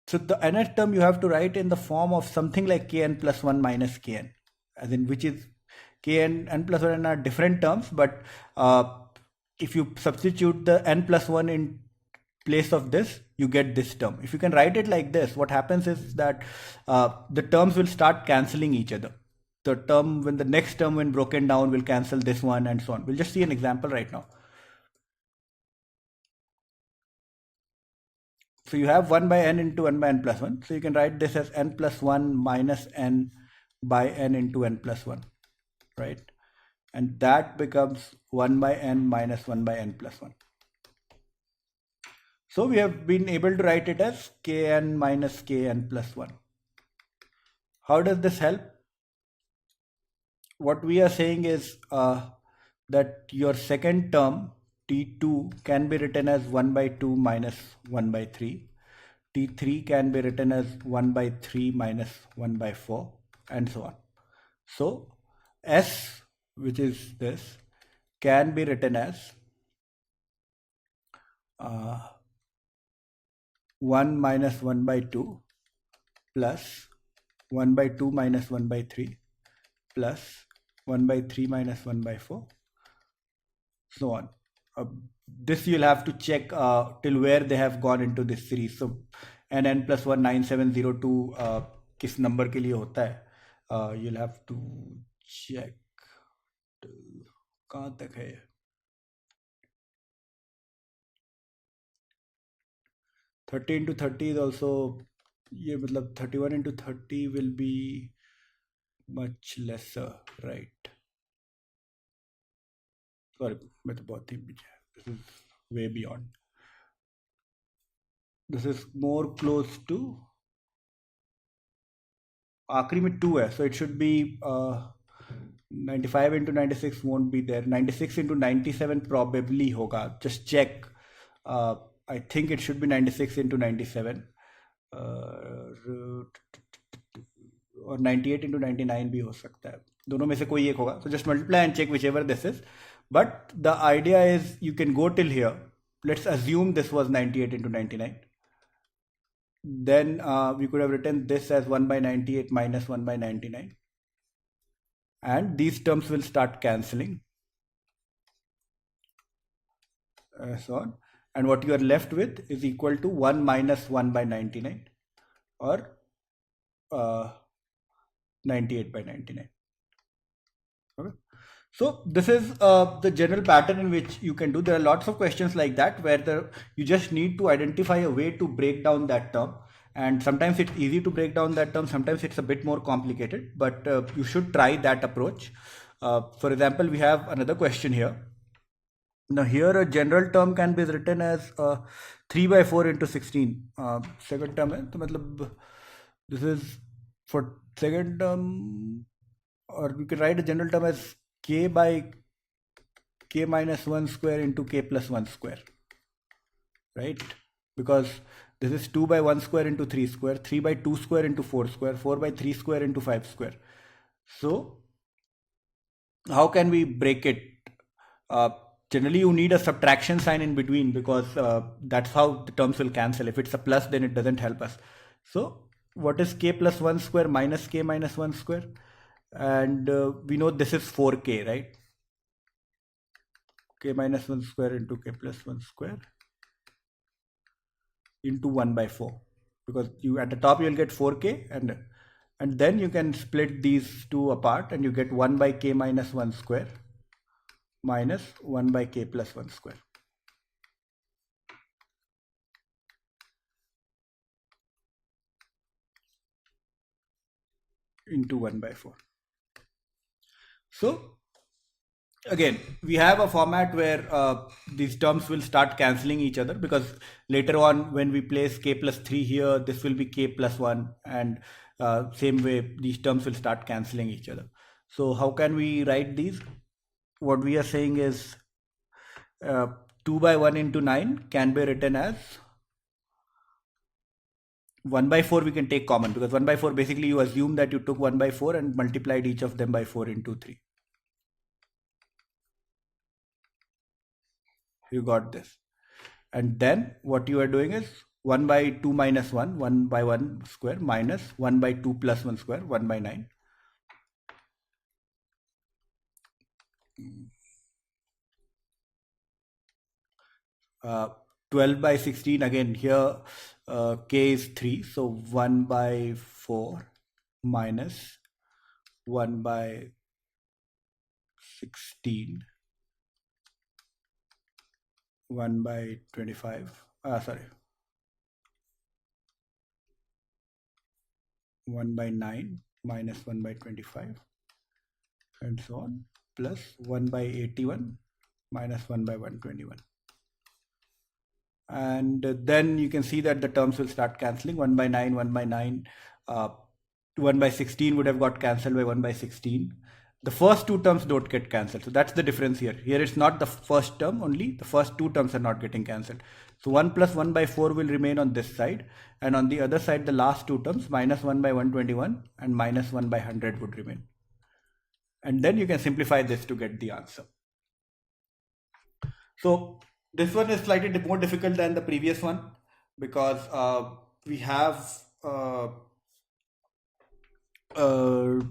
so the nth term you have to write in the form of something like kn plus 1 minus kn, as in which is kn n plus 1 are different terms, but if you substitute the n plus 1 in place of this, you get this term. If you can write it like this, what happens is that the terms will start cancelling each other. The term, when the next term when broken down, will cancel this one and so on. We'll just see an example right now. So you have 1 by n into 1 by n plus 1. So you can write this as n plus 1 minus n by n into n plus 1, right? And that becomes 1 by n minus 1 by n plus 1. So we have been able to write it as kn minus kn plus 1. How does this help? What we are saying is that your second term t2 can be written as 1 by 2 minus 1 by 3. T3 can be written as 1 by 3 minus 1 by 4, and so on. So S, which is this, can be written as 1 minus 1 by 2 plus 1 by 2 minus 1 by 3 plus 1 by 3 minus 1 by 4, so on. This you'll have to check till where they have gone into this series. So n plus 1 9702 किस number के लिए होता है, you'll have to check कहाँ तक है. 30 into 30 is also, ये मतलब 31 into 30 will be much lesser, right? Sorry, मैं तो बहुत ही पीछे. This is way beyond. This is more close to, आखिरी में 2 है, so it should be 95 into 96 won't be there. 96 into 97 probably होगा. Just check. I think it should be 96 into 97. और 98 into 99 भी हो सकता है. दोनों में से कोई एक होगा. So just multiply and check whichever this is. But the idea is you can go till here. Let's assume this was 98 into 99. Then we could have written this as 1 by 98 minus 1 by 99. And these terms will start cancelling. So on. And what you are left with is equal to 1 minus 1 by 99 or 98 by 99. Okay. So this is the general pattern in which you can do. There are lots of questions like that where you just need to identify a way to break down that term. And sometimes it's easy to break down that term. Sometimes it's a bit more complicated, but you should try that approach. For example, we have another question here. Now here a general term can be written as 3 by 4 into 16. Second term है, तो मतलब this is for second term, or we can write a general term as k by k minus 1 square into k plus 1 square, right? Because this is 2 by 1 square into 3 square, 3 by 2 square into 4 square, 4 by 3 square into 5 square. So how can we break it? Generally you need a subtraction sign in between, because that's how the terms will cancel. If it's a plus, then it doesn't help us. So what is k plus 1 square minus k minus 1 square? And we know this is 4k, right? K minus 1 square into k plus 1 square into 1 by 4, because you at the top you will get 4k, and then you can split these two apart and you get 1 by k minus 1 square minus 1 by k plus 1 square. Into 1 by 4. So again, we have a format where these terms will start cancelling each other, because later on when we place k plus 3 here, this will be k plus 1, and same way these terms will start cancelling each other. So how can we write these? What we are saying is 2 by 1 into 9 can be written as 1 by 4 we can take common, because 1 by 4 basically you assume that you took 1 by 4 and multiplied each of them by 4 into 3. You got this. And then what you are doing is 1 by 2 minus 1, 1 by 1 square minus 1 by 2 plus 1 square, 1 by 9. 12 by 16, again here k is 3, so 1 by 4 minus 1 by 16, 1 by 25, sorry, 1 by 9 minus 1 by 25, and so on, plus 1 by 81 minus 1 by 121. And then you can see that the terms will start cancelling. 1 by 9, 1 by 9, 1 by 16 would have got cancelled by 1 by 16. The first two terms don't get cancelled. So that's the difference here. Here it's not the first term only. The first two terms are not getting cancelled. So 1 plus 1 by 4 will remain on this side. And on the other side, the last two terms, minus 1 by 121 and minus 1 by 100 would remain. And then you can simplify this to get the answer. So this one is slightly more difficult than the previous one because we have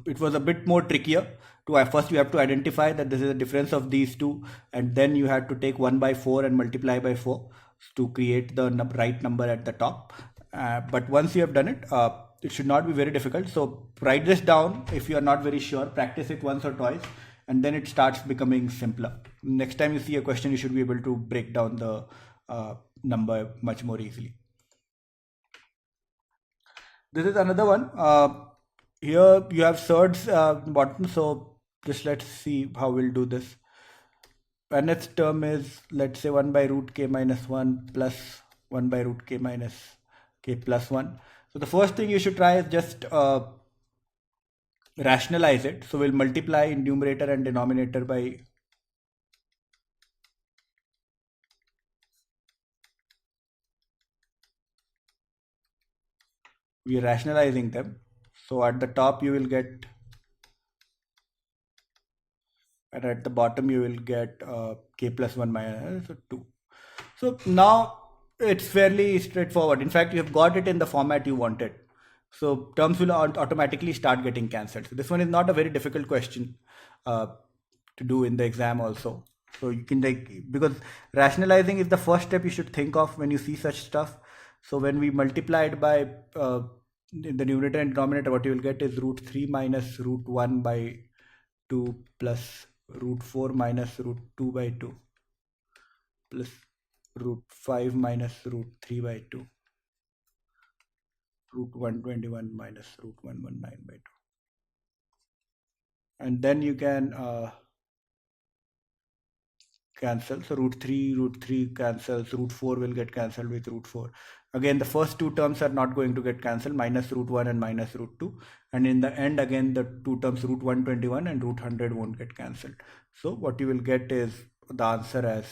it was a bit more trickier. First you have to identify that this is a difference of these two, and then you have to take 1 by 4 and multiply by 4 to create the right number at the top. But once you have done it, it should not be very difficult. So write this down if you are not very sure, practice it once or twice, and then it starts becoming simpler. Next time you see a question, you should be able to break down the number much more easily. This is another one. Here you have surds bottom, so just let's see how we'll do this. Nth term is, let's say, 1 by root k minus 1 plus 1 by root k minus k plus 1. So the first thing you should try is just rationalize it. So we'll multiply in numerator and denominator by we are rationalizing them. So at the top you will get, and at the bottom you will get k plus 1 minus 2. So now it's fairly straightforward. In fact, you have got it in the format you wanted. So terms will automatically start getting cancelled. So this one is not a very difficult question to do in the exam also. So you can because rationalizing is the first step you should think of when you see such stuff. So when we multiply it by in the numerator and denominator, what you will get is root 3 minus root 1 by 2 plus root 4 minus root 2 by 2 plus root 5 minus root 3 by 2 root 121 minus root 119 by 2. And then you can cancel. So root 3 cancels, root 4 will get cancelled with root 4. Again, the first two terms are not going to get cancelled, minus root 1 and minus root 2. And in the end, again, the two terms root 121 and root 100 won't get cancelled. So what you will get is the answer as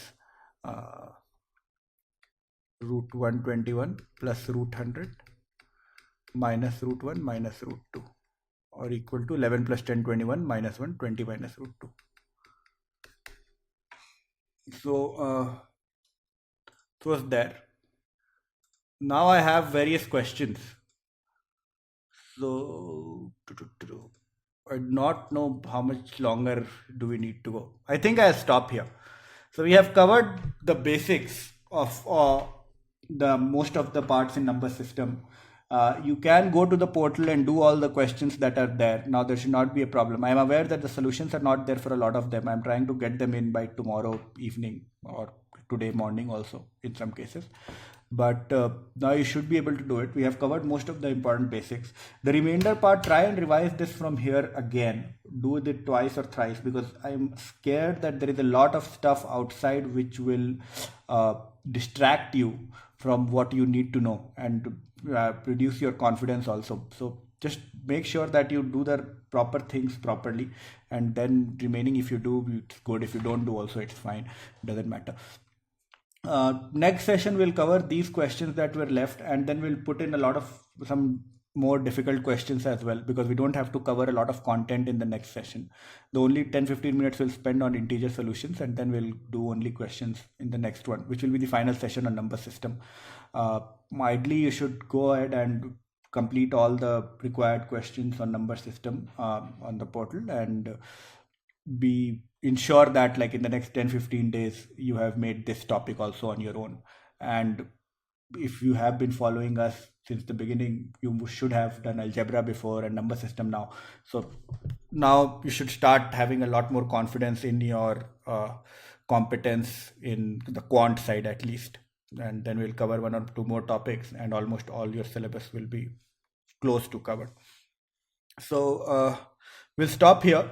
root 121 plus root 100 minus root 1 minus root 2, or equal to 11 plus 10, 21 minus 1, 20 minus root 2. So it was there. Now I have various questions. So I do not know how much longer do we need to go. I think I'll stop here. So we have covered the basics of the most of the parts in number system. You can go to the portal and do all the questions that are there. Now there should not be a problem. I am aware that the solutions are not there for a lot of them. I'm trying to get them in by tomorrow evening or today morning also in some cases. But now you should be able to do it. We have covered most of the important basics. The remainder part, try and revise this from here again. Do it twice or thrice, because I'm scared that there is a lot of stuff outside which will distract you from what you need to know and reduce your confidence also. So just make sure that you do the proper things properly, and then remaining, if you do, it's good. If you don't do also, it's fine. It doesn't matter. Next session we'll cover these questions that were left, and then we'll put in a lot of some more difficult questions as well, because we don't have to cover a lot of content in the next session. The only 10-15 minutes we'll spend on integer solutions, and then we'll do only questions in the next one, which will be the final session on number system. Ideally, you should go ahead and complete all the required questions on number system on the portal, and be ensure that like in the next 10-15 days you have made this topic also on your own. And if you have been following us since the beginning, you should have done algebra before and number system now. So now you should start having a lot more confidence in your competence in the quant side at least. And then we'll cover one or two more topics, and almost all your syllabus will be close to covered. So we'll stop here.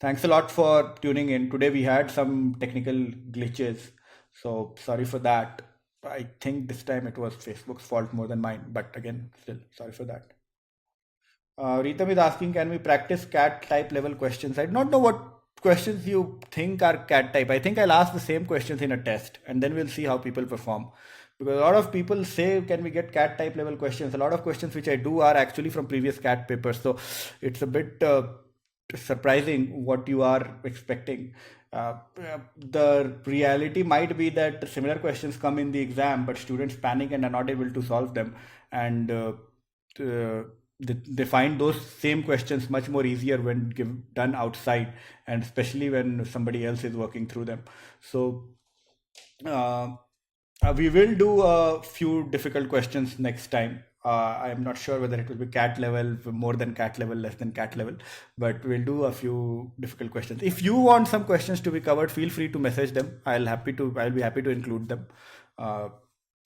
Thanks a lot for tuning in. Today we had some technical glitches, so sorry for that. I think this time it was Facebook's fault more than mine, but again, still sorry for that. Ritam is asking, can we practice cat type level questions? I don't know what questions you think are cat type. I think I'll ask the same questions in a test, and then we'll see how people perform. Because a lot of people say, can we get cat type level questions? A lot of questions which I do are actually from previous cat papers. So it's a bit surprising what you are expecting. The reality might be that similar questions come in the exam, but students panic and are not able to solve them. And they find those same questions much more easier when done outside, and especially when somebody else is working through them. So uh, we will do a few difficult questions next time. I'm not sure whether it will be cat level, more than cat level, less than cat level, but we'll do a few difficult questions. If you want some questions to be covered, feel free to message them. I'll be happy to include them.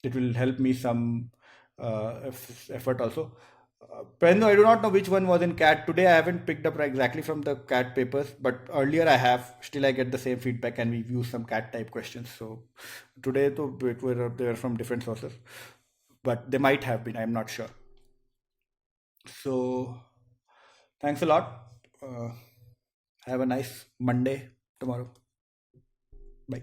It will help me some effort also. Pendo, I do not know which one was in CAT. Today I haven't picked up exactly from the CAT papers, but earlier I have. Still, I get the same feedback, and we've used some CAT type questions. So today, they were from different sources, but they might have been. I'm not sure. So thanks a lot. Uh, have a nice Monday tomorrow. Bye.